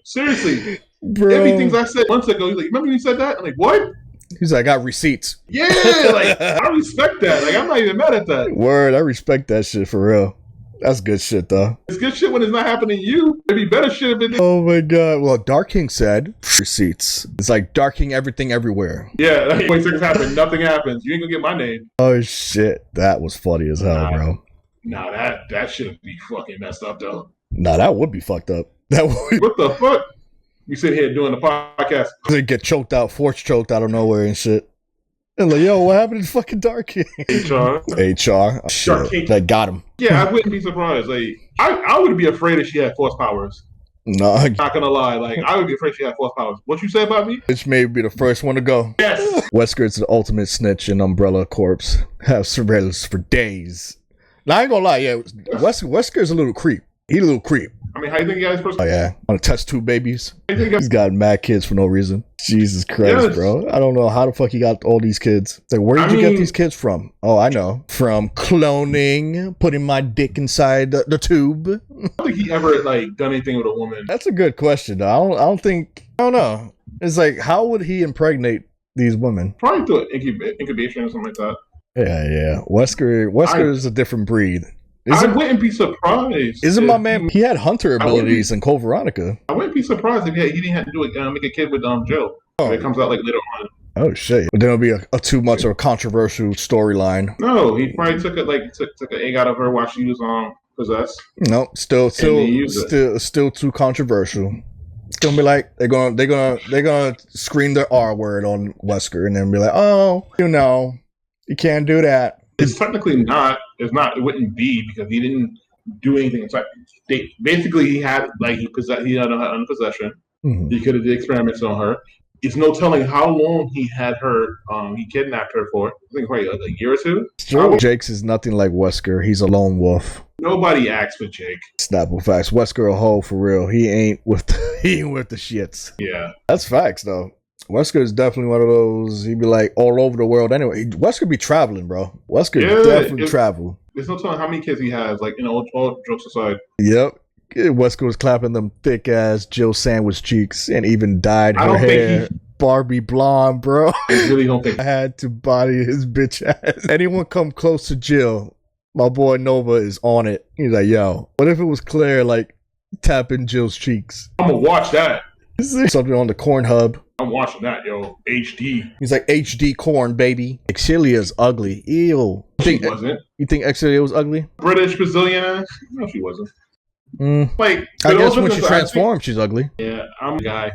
Seriously. Bro. Everything I said months ago. He's like, remember when you said that? I'm like, what? He's like, I got receipts. Yeah, I respect that. I'm not even mad at that. Word, I respect that shit for real. That's good shit, though. It's good shit when it's not happening to you. It'd be better shit if it did. Oh my god. Well, Dark King said receipts. It's like Dark King everything everywhere. Yeah, when things happen, nothing happens. You ain't gonna get my name. Oh shit. That was funny as hell, bro. Nah, that should be fucking messed up, though. Nah, that would be fucked up. That would. What the fuck? You sit here doing the podcast. They get choked out, force choked out of nowhere and shit. And like, yo, what happened to fucking Dark King? HR. Oh, shit. That got him. Yeah, I wouldn't be surprised. Like, I would be afraid if she had force powers. No, not gonna lie. Like, I would be afraid she had force powers. What you say about me? Bitch may be the first one to go. Yes. Wesker's the ultimate snitch and Umbrella Corpse. Have surveillance for days. Now, I ain't gonna lie, yeah, Wesker's a little creep. He a little creep. I mean, how you think he got his first? Oh yeah, want to touch two babies? He's got mad kids for no reason. Jesus Christ, bro! I don't know how the fuck he got all these kids. It's like, where did you get these kids from? Oh, I know, from cloning, putting my dick inside the tube. I don't think he ever done anything with a woman. That's a good question, though. I don't know. It's like, how would he impregnate these women? Probably through incubation or something like that. Yeah. Wesker is a different breed. I wouldn't be surprised. Isn't my man? He had hunter abilities in Code Veronica. I wouldn't be surprised if he didn't have to do it. Make a kid with Jill. Oh. It comes out later on. Oh shit! But then it'll be a too much of a controversial storyline. No, he probably took an egg out of her while she was possessed. No, still too controversial. It's gonna be like they're gonna scream their R word on Wesker and then be like, oh, you can't do that. It's technically not. It's not. It wouldn't be because he didn't do anything. It's like he had he had her under possession. Mm-hmm. He could have did experiments on her. It's no telling how long he had her. He kidnapped her for. I think probably a year or two. Sure. Jake's is nothing like Wesker. He's a lone wolf. Nobody acts for Jake. Snapple facts. Wesker a hoe for real. He ain't with the shits. Yeah, that's facts though. Wesker is definitely one of those. He'd be like all over the world anyway. Wesker be traveling, bro. Wesker definitely travel. There's no telling how many kids he has. All jokes aside. Yep. Wesker was clapping them thick ass Jill sandwich cheeks and even dyed her hair Barbie blonde, bro. I really don't think I had to body his bitch ass. Anyone come close to Jill, my boy Nova is on it. He's like, yo, what if it was Claire tapping Jill's cheeks? I'm gonna watch that. Something on the corn hub. I'm watching that, yo. HD. He's like, HD corn, baby. Exilia's ugly. Ew. She wasn't. You think Exilia was ugly? British Brazilian? No, she wasn't. I guess when she transformed, she's ugly. Yeah, I'm a guy.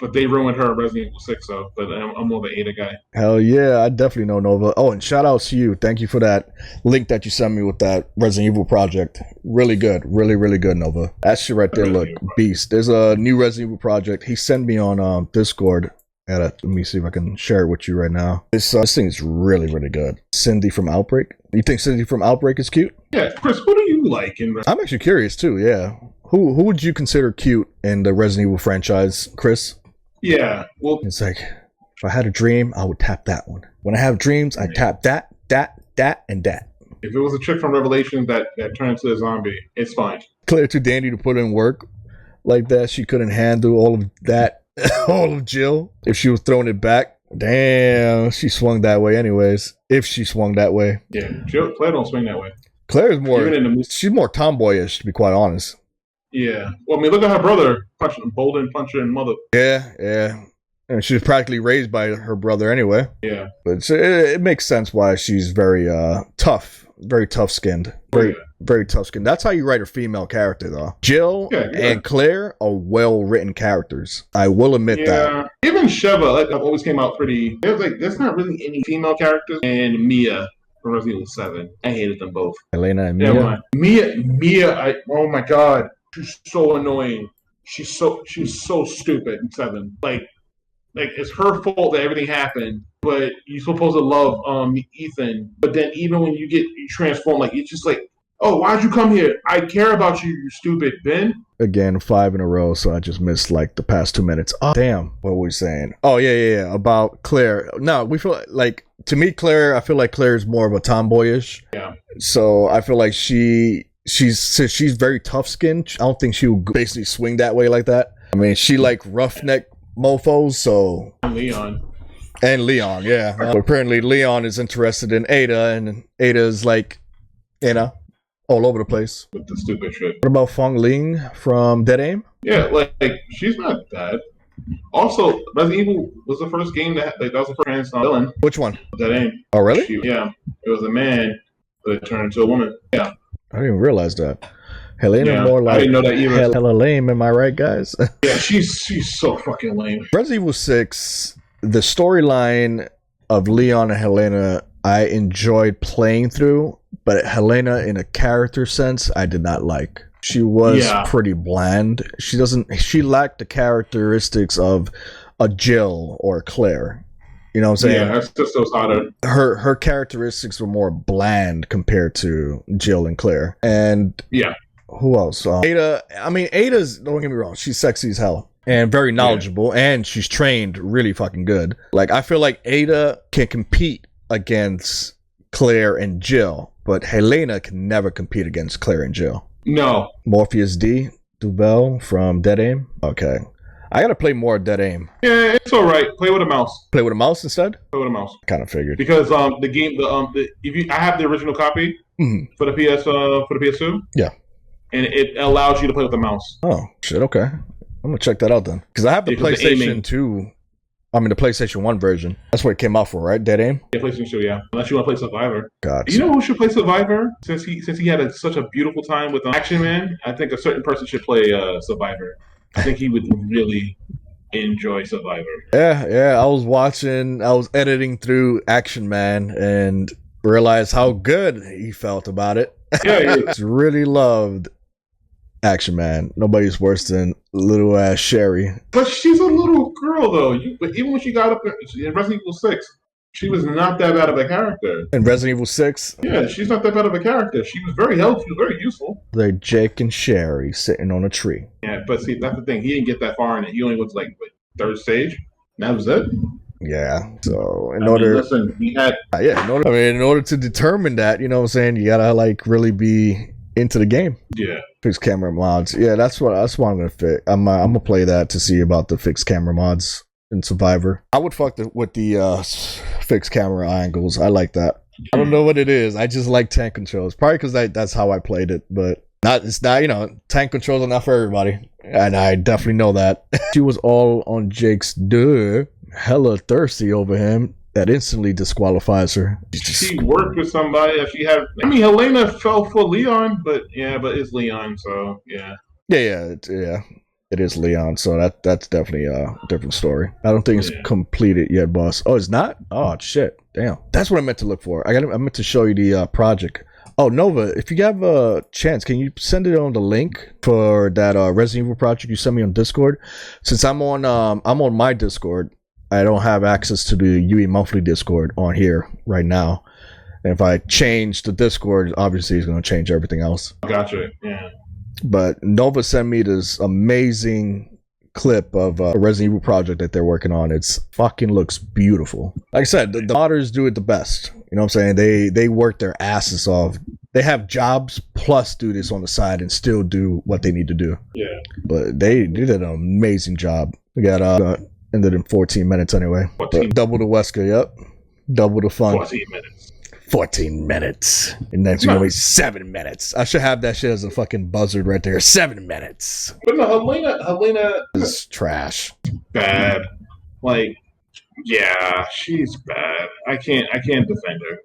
But they ruined her Resident Evil 6, so. But I'm more the Ada guy. Hell yeah, I definitely know Nova. Oh, and shout out to you. Thank you for that link that you sent me with that Resident Evil project. Really good. Really, really good, Nova. That shit right there, look, beast. There's a new Resident Evil project. He sent me on Discord. Let me see if I can share it with you right now. This thing is really, really good. Cindy from Outbreak. You think Cindy from Outbreak is cute? Yeah, Chris, who do you like in I'm actually curious too, yeah. Who would you consider cute in the Resident Evil franchise, Chris? Yeah, well... It's like, if I had a dream, I would tap that one. When I have dreams, I tap that, and that. If it was a chick from Revelations that turned into a zombie, it's fine. Claire too dandy to put in work like that. She couldn't handle all of that. All of Jill. If she was throwing it back, damn, she swung that way anyways. If she swung that way. Yeah, Claire don't swing that way. Claire is more, she's more tomboyish, to be quite honest. Yeah. Well, I mean, look at her brother, Bolden Puncher and Mother. Yeah. And she was practically raised by her brother anyway. Yeah. But it makes sense why she's very tough, very tough-skinned, very tough-skinned. That's how you write a female character, though. Jill and Claire are well-written characters. I will admit that. Even Sheva, always came out pretty. There's not really any female characters, and Mia from Resident Evil 7. I hated them both. Helena and Mia. Mia. Oh my god, she's so annoying. She's so stupid in 7. Like it's her fault that everything happened, but you're supposed to love Ethan. But then even when you transform, like it's just like, oh, why'd you come here? I care about you, you stupid Ben. Again, 5 in a row, so I just missed like the past 2 minutes. Oh damn, what were we saying? Oh yeah, about Claire. No, we feel like, to me, Claire, I feel like Claire is more of a tomboyish. Yeah. So I feel like she's very tough skinned. I don't think she would basically swing that way like that. I mean, she like roughneck mofos, so and Leon, yeah. Apparently Leon is interested in Ada, and Ada's like, all over the place with the stupid shit. What about Fong Ling from Dead Aim? Yeah, like she's not bad. Also, Resident Evil was the first game that was the first trans villain. Which one? Dead Aim. Oh really? It was a man, but it turned into a woman. Yeah, I didn't even realize that. Helena more like, I didn't know that either. Hella lame, am I right, guys? Yeah, she's so fucking lame. Resident Evil 6, the storyline of Leon and Helena, I enjoyed playing through, but Helena, in a character sense, I did not like. She was pretty bland. She lacked the characteristics of a Jill or a Claire. You know what I'm saying? Yeah, that's just so hotter. Her characteristics were more bland compared to Jill and Claire. And who else? Ada. I mean, Ada's, don't get me wrong, she's sexy as hell and very knowledgeable, and she's trained really fucking good. Like, I feel like Ada can compete against Claire and Jill, but Helena can never compete against Claire and Jill. No. Morpheus D. Duvel from Dead Aim. Okay. I gotta play more Dead Aim. Yeah, it's all right. Play with a mouse. Play with a mouse instead? Play with a mouse. Kind of figured. Because the game, I have the original copy for the PS2. Yeah. And it allows you to play with the mouse. Oh shit! Okay, I'm gonna check that out then. Because I have the PlayStation 2. I mean the PlayStation 1 version. That's what it came out for, right? Dead Aim. Yeah, PlayStation 2. Yeah. Unless you want to play Survivor. God. You know who should play Survivor? Since he had such a beautiful time with Action Man, I think a certain person should play Survivor. I think he would really enjoy Survivor. Yeah. I was editing through Action Man and realized how good he felt about it. Yeah, he really loved Action Man. Nobody's worse than little ass Sherry. But she's a little girl though. But even when she got up in Resident Evil 6, she was not that bad of a character. In Resident Evil 6? Yeah, she's not that bad of a character. She was very helpful. She was very useful. They're Jake and Sherry sitting on a tree. Yeah, but see, that's the thing. He didn't get that far in it. He only went to like third stage. And that was it. Yeah. So in order to determine that, you know what I'm saying, you gotta like really be into the game. Yeah. Fixed camera mods. Yeah, that's what I'm gonna fit. I'm gonna play that to see about the fixed camera mods in Survivor. I would fuck with the fixed camera angles. I like that. I don't know what it is. I just like tank controls. Probably because that's how I played it, but it's not, tank controls are not for everybody. And I definitely know that. She was all on Jake's hella thirsty over him. That instantly disqualifies her. She worked with somebody that she had. I mean, Helena fell for Leon, but it's Leon, so yeah. Yeah. It is Leon, so that's definitely a different story. I don't think it's completed yet, boss. Oh, it's not? Oh shit! Damn, that's what I meant to look for. I meant to show you the project. Oh, Nova, if you have a chance, can you send it on the link for that Resident Evil project you sent me on Discord? Since I'm on my Discord. I don't have access to the UE monthly Discord on here right now. And if I change the Discord, obviously it's going to change everything else. Gotcha. Yeah. But Nova sent me this amazing clip of a Resident Evil project that they're working on. It's fucking looks beautiful. Like I said, the modders do it the best. You know what I'm saying? They work their asses off. They have jobs plus do this on the side and still do what they need to do. Yeah. But they did an amazing job. We got ended in 14 minutes anyway. 14. Double the Wesker, yep. Double the fun. 14 minutes. 14 minutes. And that's gonna be 7 minutes. I should have that shit as a fucking buzzard right there. 7 minutes. But no, Helena It's trash. bad. Like, yeah, she's bad. I can't defend her.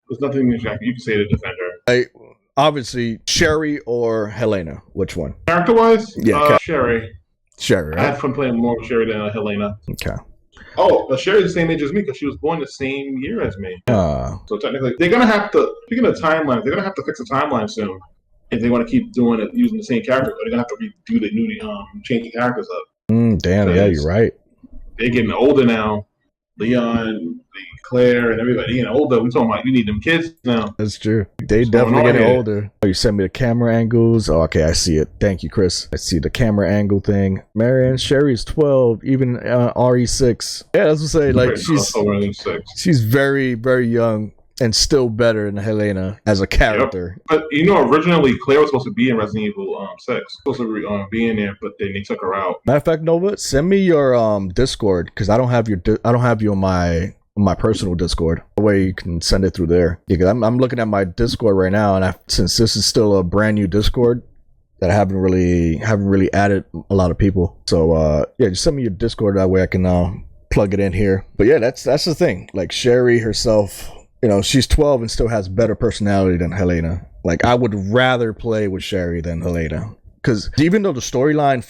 There's nothing you can say to defend her. Like, obviously, Sherry or Helena. Which one? Character-wise, Yeah, Sherry. Sherry, I had right? fun playing more with Sherry than Helena. Okay. Oh, but Sherry's the same age as me because she was born the same year as me. So technically, they're gonna have to. Speaking of timelines, they're gonna have to fix the timeline soon if they want to keep doing it using the same character. Or they're gonna have to redo the new, change the characters up. Damn, yeah, you're right. They're getting older now. Leon, Claire, and everybody getting older. We talking about you need them kids now. That's true. They definitely getting older. Oh, you sent me the camera angles. Oh, okay, I see it. Thank you, Chris. I see the camera angle thing. Marianne, Sherry's 12, even RE6. Yeah, that's what I say. Like she's very, very young and still better than Helena as a character. Yep. But originally Claire was supposed to be in Resident Evil 6. Supposed to be in there, but then they took her out. Matter of fact, Nova, send me your Discord because I don't have you on my personal Discord. The way you can send it through there. Yeah, I'm looking at my Discord right now, and since this is still a brand new Discord that I haven't really added a lot of people. So yeah, just send me your Discord, that way I can plug it in here. But yeah, that's the thing. Like Sherry herself, she's 12 and still has better personality than Helena. Like I would rather play with Sherry than Helena. Because even though the storyline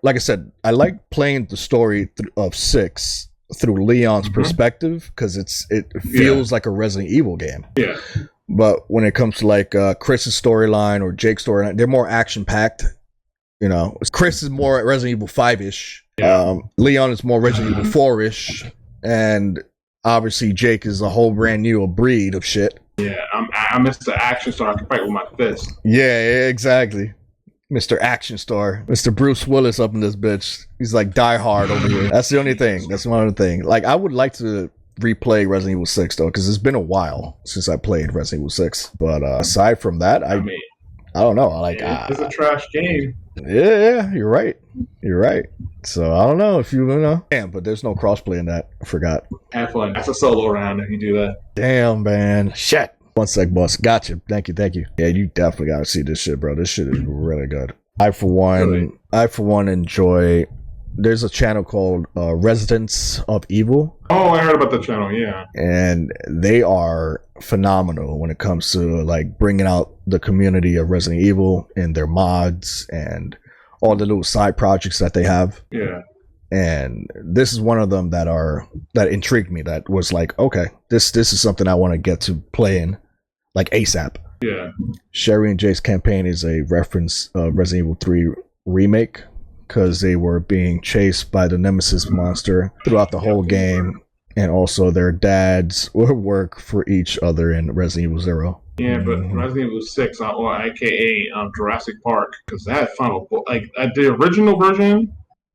like I said, I like playing the story of 6 through Leon's perspective because it feels like a Resident Evil game. Yeah. But when it comes to like Chris's storyline or Jake's storyline, they're more action packed. Chris is more Resident Evil 5-ish. Yeah. Leon is more Resident Evil 4-ish, and obviously Jake is a whole brand new breed of shit. Yeah, I'm Mr. Action Star. I can fight with my fist. Yeah, exactly. Mr. Action Star, Mr. Bruce Willis up in this bitch. He's like Die Hard over here. That's the only thing. That's one other thing. Like I would like to replay Resident Evil 6 though, because it's been a while since I played Resident Evil 6. But aside from that, I don't know. Like it's a trash game. Yeah, you're right. You're right. So I don't know if you know. Damn, but there's no crossplay in that. I forgot. Have fun. That's a solo round if you do that. Damn, man. Shit. One sec, boss. Gotcha. Thank you. Yeah, you definitely gotta see this shit, bro. This shit is really good. I for one enjoy. There's a channel called Residents of Evil. Oh, I heard about the channel. Yeah, and they are phenomenal when it comes to like bringing out the community of Resident Evil and their mods and all the little side projects that they have. Yeah. And this is one of them that intrigued me. That was like, okay, this is something I want to get to playing like ASAP. Yeah. Sherry and Jake's campaign is a reference of Resident Evil 3 remake because they were being chased by the Nemesis monster throughout the whole game, and also their dads would work for each other in Resident Evil 0. Yeah, but Resident Evil 6, or aka Jurassic Park, because that final the original version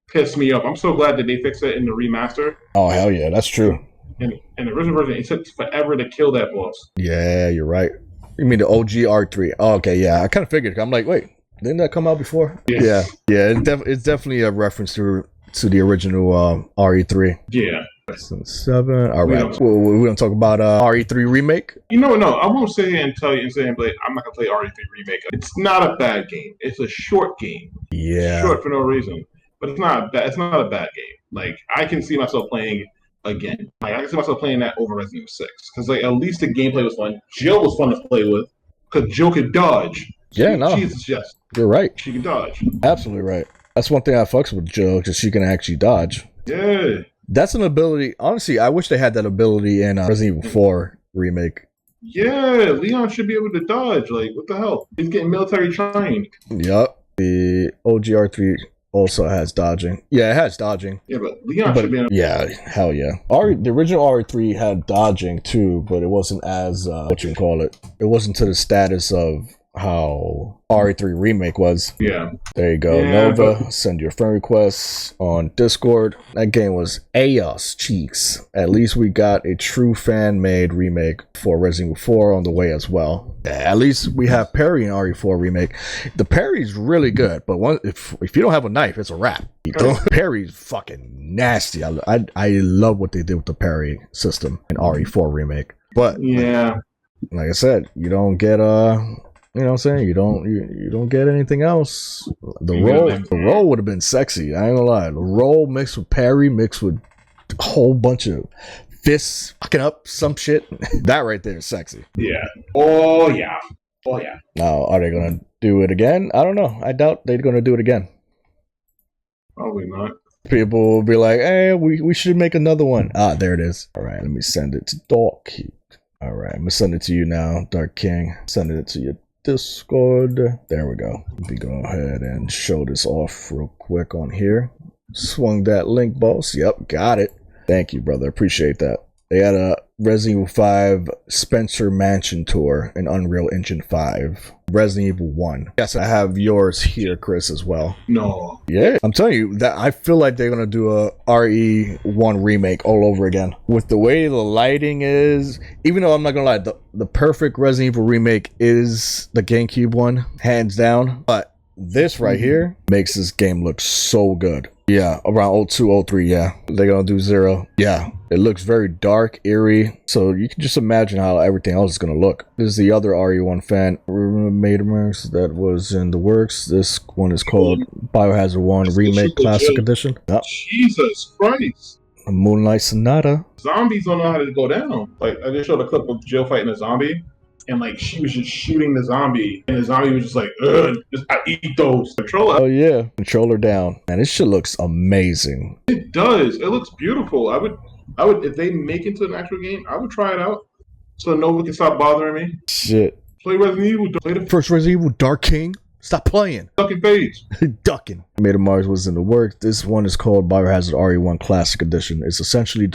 pissed me off. I'm so glad that they fixed it in the remaster. Oh hell yeah, that's true. In the original version, it took forever to kill that boss. Yeah, you're right. You mean the OG R3? Oh, okay, yeah. I kind of figured. I'm like, wait, didn't that come out before? Yeah. It's definitely a reference to the original RE3. Yeah. 7. All right. We're gonna talk about RE3 remake. No, I won't sit here and tell you and say, but I'm not gonna play RE3 remake. It's not a bad game. It's a short game. Yeah. Short for no reason, but it's not a bad game. Like I can see myself playing again. Like I can see myself playing that over Resident Evil 6 because like at least the gameplay was fun. Jill was fun to play with because Jill could dodge. Jesus, yes. You're right. She can dodge. Absolutely right. That's one thing I fucks with Jill, because she can actually dodge. Yeah. That's an ability. Honestly, I wish they had that ability in Resident Evil 4 remake. Yeah, Leon should be able to dodge. Like, what the hell? He's getting military trained. Yup. The OGR3 also has dodging. Yeah, it has dodging. Yeah, but Leon should be able to... Yeah, hell yeah. The original RE3 had dodging too, but it wasn't as, what you can call it. It wasn't to the status of how RE3 remake was. Yeah. There you go. Yeah, Nova, send your friend requests on Discord. That game was AOS cheeks. At least we got a true fan-made remake for Resident Evil 4 on the way as well. At least we have parry in RE4 remake. The parry's really good, but if you don't have a knife, it's a wrap. Parry's fucking nasty. I love what they did with the parry system in RE4 remake. But yeah. like I said, you don't get you know what I'm saying? You don't get anything else. The roll would have been sexy. I ain't gonna lie. The roll mixed with parry, mixed with a whole bunch of fists fucking up some shit. That right there is sexy. Yeah. Oh yeah. Oh yeah. Now, are they gonna do it again? I don't know. I doubt they're gonna do it again. Probably not. People will be like, "Hey, we should make another one." Ah, there it is. All right, let me send it to Dark. All right, I'm gonna send it to you now, Dark King. Send it to your Discord. There we go. Let me go ahead and show this off real quick on here. Swung that link, boss. Yep, got it. Thank you, brother. Appreciate that. They had a Resident Evil 5 Spencer Mansion tour in Unreal Engine 5. Resident Evil 1. Yes, I have yours here, Chris, as well. No. Yeah, I'm telling you that I feel like they're gonna do a RE1 remake all over again. With the way the lighting is, even though I'm not gonna lie, the perfect Resident Evil remake is the GameCube one, hands down. But this right here makes this game look so good. Yeah, around 02, 03, yeah. They're gonna do 0. Yeah, it looks very dark, eerie. So you can just imagine how everything else is gonna look. This is the other RE1 fan made that was in the works. This one is called Biohazard 1 Remake Classic Edition. Yep. Jesus Christ. Moonlight Sonata. Zombies don't know how to go down. Like, I just showed a clip of Jill fighting a zombie, and like she was just shooting the zombie, and the zombie was just like, ugh, I eat those. Controller. Oh yeah, controller down. Man, this shit looks amazing. It does. It looks beautiful. I would if they make it to an actual game, I would try it out so Nova can stop bothering me. Shit. Play Resident Evil. Play the First Resident Evil, Dark King. Stop playing. fucking page. Ducking. Made of Mars was in the works. This one is called Biohazard RE1 Classic Edition. It's essentially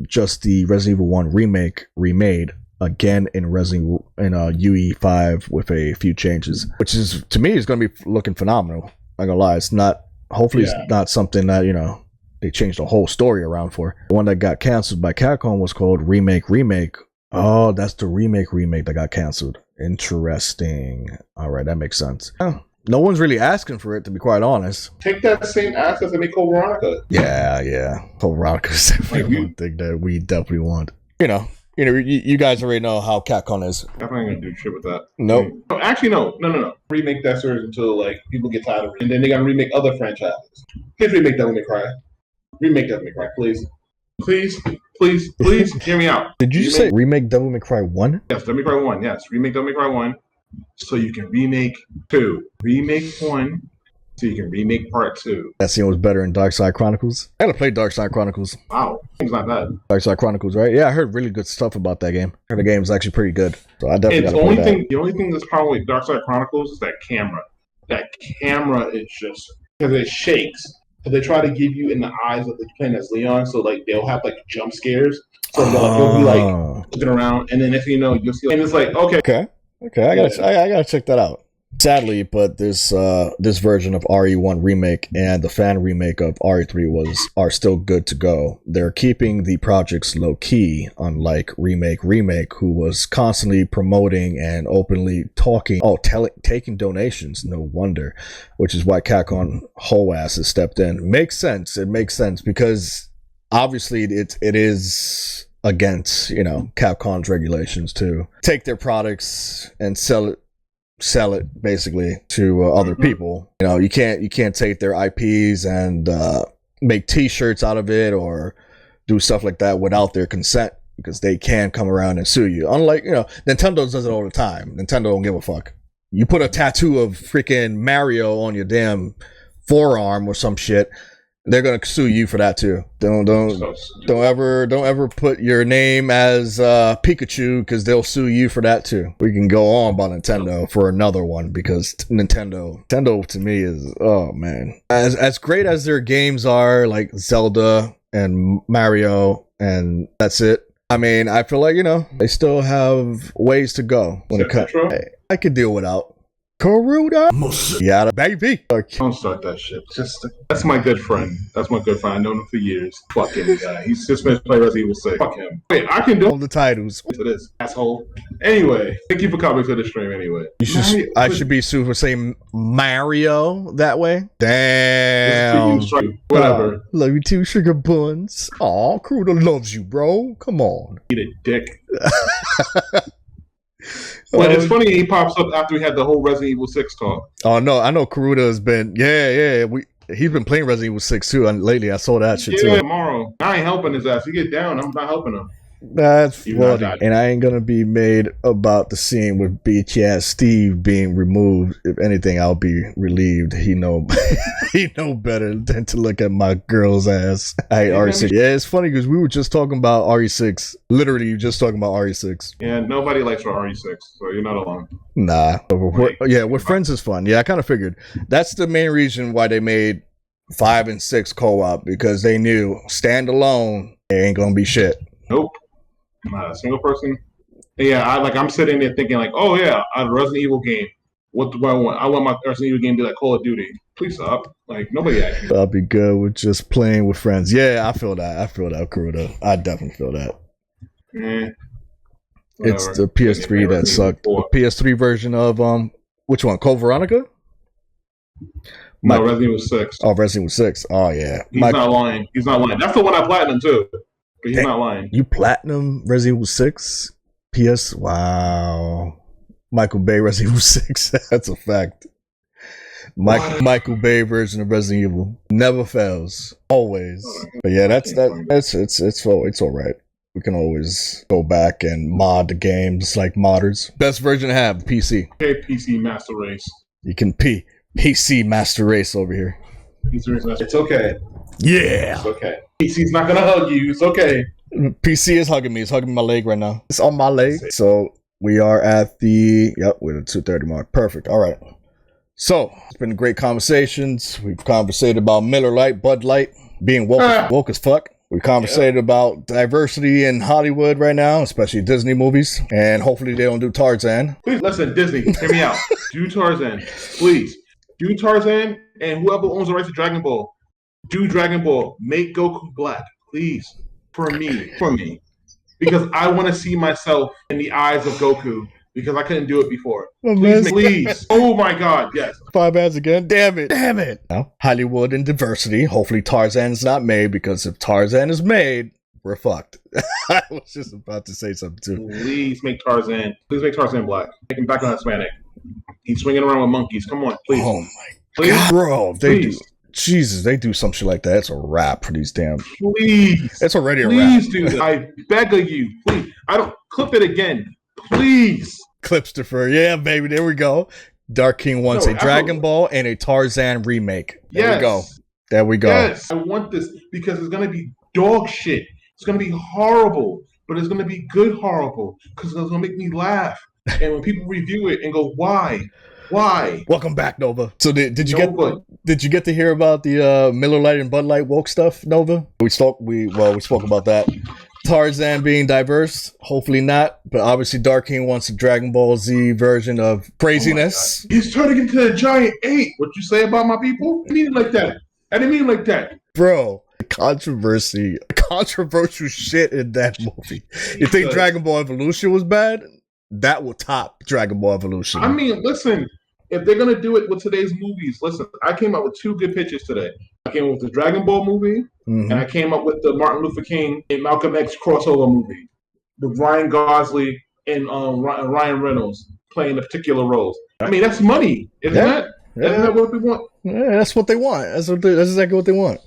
just the Resident Evil 1 remake remade again in UE5 with a few changes, which is, to me, is going to be looking phenomenal. I'm gonna lie, it's not. Hopefully, it's not something that they changed the whole story around for. The one that got canceled by Capcom was called Remake. Oh, that's the remake that got canceled. Interesting. All right, that makes sense. No one's really asking for it, to be quite honest. Take that same access and make Code Veronica. Yeah. Code Veronica is definitely one thing that we definitely want. You guys already know how Capcom is. Definitely gonna do shit with that. Nope. No, actually, no. Remake that series until like people get tired of it, and then they gotta remake other franchises. Please remake Devil May Cry. Remake Devil May Cry, please. Please, hear me out. Did you say remake Devil May Cry 1? Yes, Devil May Cry 1. Yes, remake Devil May Cry 1, so you can remake 2. Remake 1, so you can remake Part 2. That scene was better in Dark Side Chronicles. I gotta play Dark Side Chronicles. Wow, things like that. Dark Side Chronicles, right? Yeah, I heard really good stuff about that game. I heard the game is actually pretty good, so I definitely gotta play that. The only thing that's problem with Dark Side Chronicles is that camera. That camera is just because it shakes. So they try to give you in the eyes of the playing as Leon, so like they'll have like jump scares. So you'll be like looking around, and then if you know, you'll see, and it's like okay. I gotta check that out. Sadly, but this version of RE1 remake and the fan remake of RE3 are still good to go. They're keeping the projects low key, unlike remake, who was constantly promoting and openly talking. Taking donations. No wonder, which is why Capcom whole ass has stepped in. Makes sense. It makes sense because obviously it is against Capcom's regulations to take their products and sell it basically to other people. You can't take their IPs and make t-shirts out of it or do stuff like that without their consent, because they can come around and sue you. Unlike Nintendo does it all the time. Nintendo don't give a fuck. You put a tattoo of freaking Mario on your damn forearm or some shit, they're gonna sue you for that too. Don't ever put your name as Pikachu, because they'll sue you for that too. We can go on about Nintendo for another one, because Nintendo to me is, oh man, as great as their games are, like Zelda and Mario, and that's it. I mean, I feel like they still have ways to go when it comes. I could deal without Karuda. Yeah, baby. Don't start that shit. That's my good friend. I've known him for years. Fucking guy. He's just finished playing Resident Evil 6. Fuck him. Wait, I can do all the titles to this asshole. Anyway, thank you for coming to the stream. Anyway, I should be sued for saying Mario that way. Damn. Whatever. Love you too, sugar buns. Aw, Karuda loves you, bro. Come on. Eat a dick. But it's funny he pops up after we had the whole Resident Evil 6 talk. Oh no, I know Karuda has been he's been playing Resident Evil 6 too, and lately I saw that shit too. Tomorrow. I ain't helping his ass. He get down, I'm not helping him. That's funny. And I ain't gonna be made about the scene with bitch ass Steve being removed. If anything, I'll be relieved. He know he know better than to look at my girl's ass. I hate RE6. Yeah, it's funny because we were just talking about RE6. Literally just talking about RE6. Yeah, nobody likes RE6, so you're not alone. Nah. With friends is fun. Yeah, I kind of figured. That's the main reason why they made 5 and 6 co-op, because they knew standalone it ain't gonna be shit. Nope. Not a single person. Yeah, I'm sitting there thinking like, oh yeah, a Resident Evil game. What do I want? I want my Resident Evil game to be like Call of Duty. Please stop. Like nobody actually. I'll be good with just playing with friends. Yeah, I feel that. Kuruda. I definitely feel that. It's the PS3 that sucked. The PS3 version of which one? Code Veronica? No, Resident Evil 6. Oh, Resident Evil 6. Oh yeah. He's not lying. He's not lying. That's the one I platinum too. But he's not lying. You platinum Resident Evil 6? PS? Wow. Michael Bay Resident Evil 6. That's a fact. Michael Bay version of Resident Evil never fails. Always. But yeah, it's all right. We can always go back and mod the games like modders. Best version to have, PC. Okay, PC Master Race. You can PC Master Race over here. It's okay. Yeah. It's okay. PC's not gonna hug you. It's okay. PC is hugging me. It's hugging my leg right now. It's on my leg. So we are at we're at the 2:30 mark. Perfect. All right. So it's been great conversations. We've conversated about Miller Lite, Bud Light, being woke as fuck. We conversated about diversity in Hollywood right now, especially Disney movies, and hopefully they don't do Tarzan. Please listen, Disney, hear me out. Do Tarzan, please. Do Tarzan, and whoever owns the rights to Dragon Ball, do Dragon Ball. Make Goku black, please, for me, because I want to see myself in the eyes of Goku. Because I couldn't do it before. Please. Oh my God, yes. 5 ads again. Damn it. Now, Hollywood and diversity. Hopefully Tarzan is not made, because if Tarzan is made, we're fucked. I was just about to say something too. Please make Tarzan black. Make him back on Hispanic. He's swinging around with monkeys. Come on, please. Oh my God. Bro, they do some shit like that. It's a wrap for these damn. Please. It's already a wrap. Please do that. I beg of you. Please. I don't clip it again. Please. Clipster, yeah, baby, there we go. Dark King wants a Dragon Ball and a Tarzan remake. There we go. Yes, I want this because it's going to be dog shit. It's going to be horrible, but it's going to be good horrible because it's going to make me laugh. And when people review it and go, why? Welcome back, Nova. So did you get to hear about the Miller Lite and Bud Light woke stuff, Nova? We spoke about that. Tarzan being diverse, hopefully not, but obviously Dark King wants a Dragon Ball Z version of craziness. Oh, he's turning into a giant ape. What you say about my people? I didn't mean it like that. Bro, controversial shit in that movie. You think Dragon Ball Evolution was bad? That will top Dragon Ball Evolution. I mean, listen, if they're going to do it with today's movies, listen, I came up with 2 good pitches today. I came up with the Dragon Ball movie, and I came up with the Martin Luther King and Malcolm X crossover movie with Ryan Gosling and Ryan Reynolds playing the particular roles. I mean, that's money, isn't that? Isn't that what we want? Yeah, that's what they want. That's exactly what they want.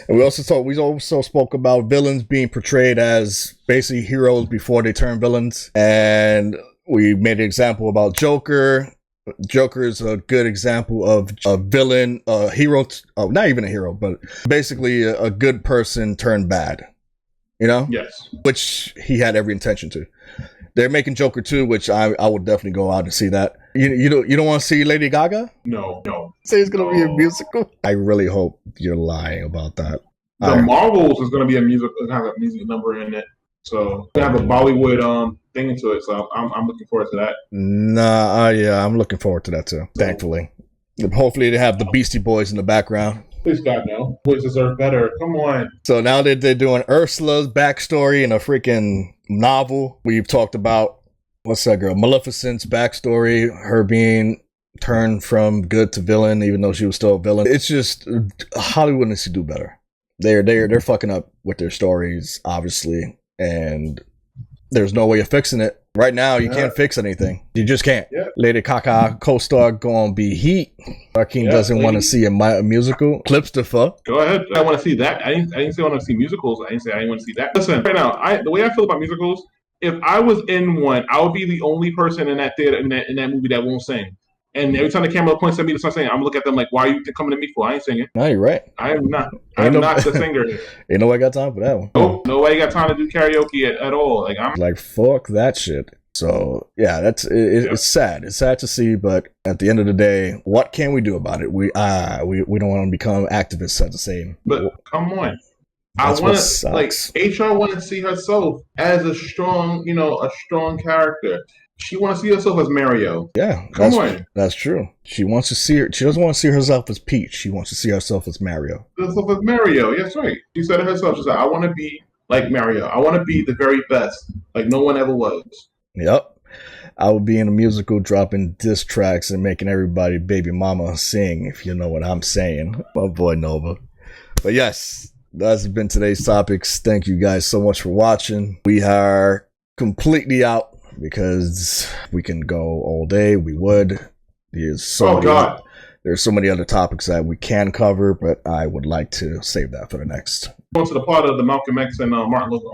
And we also spoke about villains being portrayed as basically heroes before they turn villains, and we made an example about Joker. Joker is a good example of a villain, a hero, not even a hero, but basically a good person turned bad, you know? Yes. Which he had every intention to. They're making Joker 2, which I would definitely go out to see that. You don't want to see Lady Gaga? No. Say it's going to be a musical? I really hope you're lying about that. The Marvels is going to be a music number in it. So they have a Bollywood thing into it. So I'm looking forward to that. Yeah, I'm looking forward to that too. Thankfully, hopefully they have the Beastie Boys in the background. Please God no, boys deserve better. Come on. So now that they're doing Ursula's backstory in a freaking novel, we've talked about what's that girl Maleficent's backstory, her being turned from good to villain, even though she was still a villain. It's just Hollywood needs to do better. They're fucking up with their stories, obviously. And there's no way of fixing it. Right now, you can't fix anything. You just can't. Yeah. Lady Kaka co-star gonna be heat. Dark King Yeah, doesn't want to lady. see a musical. Clips the fuck. Go ahead. I want to see that. I didn't say I want to see musicals. I didn't say I didn't want to see that. Listen, right now, the way I feel about musicals, if I was in one, I would be the only person in that theater in that movie that won't sing. And every time the camera points at me to start singing, I'm looking at them like, "Why are you coming to me for? I ain't singing. No, you're right. I am not. I'm not the singer. Ain't nobody got time for that one. Nope. Nobody got time to do karaoke at all. Like I'm Like, fuck that shit. So yeah, it's sad. It's sad to see, but at the end of the day, what can we do about it? We don't want to become activists at the same. But come on. That's I want what to like sucks. HR want to see herself as a strong character. She want to see herself as Mario. Yeah, Come on. That's true. She wants to see her. She doesn't want to see herself as Peach. She wants to see herself as Mario. Herself as Mario. Yes, right. She said it herself. She said, "I want to be like Mario. I want to be the very best, like no one ever was." Yep. I would be in a musical dropping diss tracks and making everybody baby mama sing, if you know what I'm saying. My boy Nova. But yes, that's been today's topics. Thank you guys so much for watching. We are completely out because we can go all day. We would. There's so many other topics that we can cover, but I would like to save that for the next. Going to the part of the Malcolm X and Martin Luther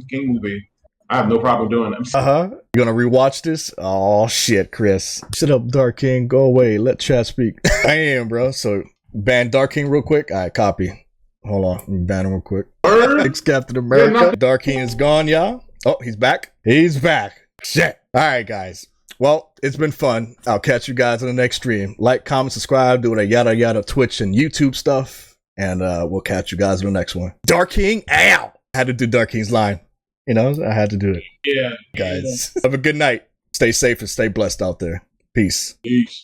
King movie. I have no problem doing it. You gonna rewatch this? Oh shit, Chris. Shut up, Dark King. Go away. Let Chaz speak. I am, bro. So ban Dark King real quick. Alright, copy. Hold on. Let me ban him real quick. Thanks, Captain America. Dark King is gone, y'all. Oh, he's back. He's back. Shit. Alright, guys. Well, it's been fun. I'll catch you guys in the next stream. Like, comment, subscribe, do the yada yada Twitch and YouTube stuff. And we'll catch you guys in the next one. Dark King, ow! I had to do Dark King's line. You know, I had to do it. Yeah. Guys, have a good night. Stay safe and stay blessed out there. Peace. Peace.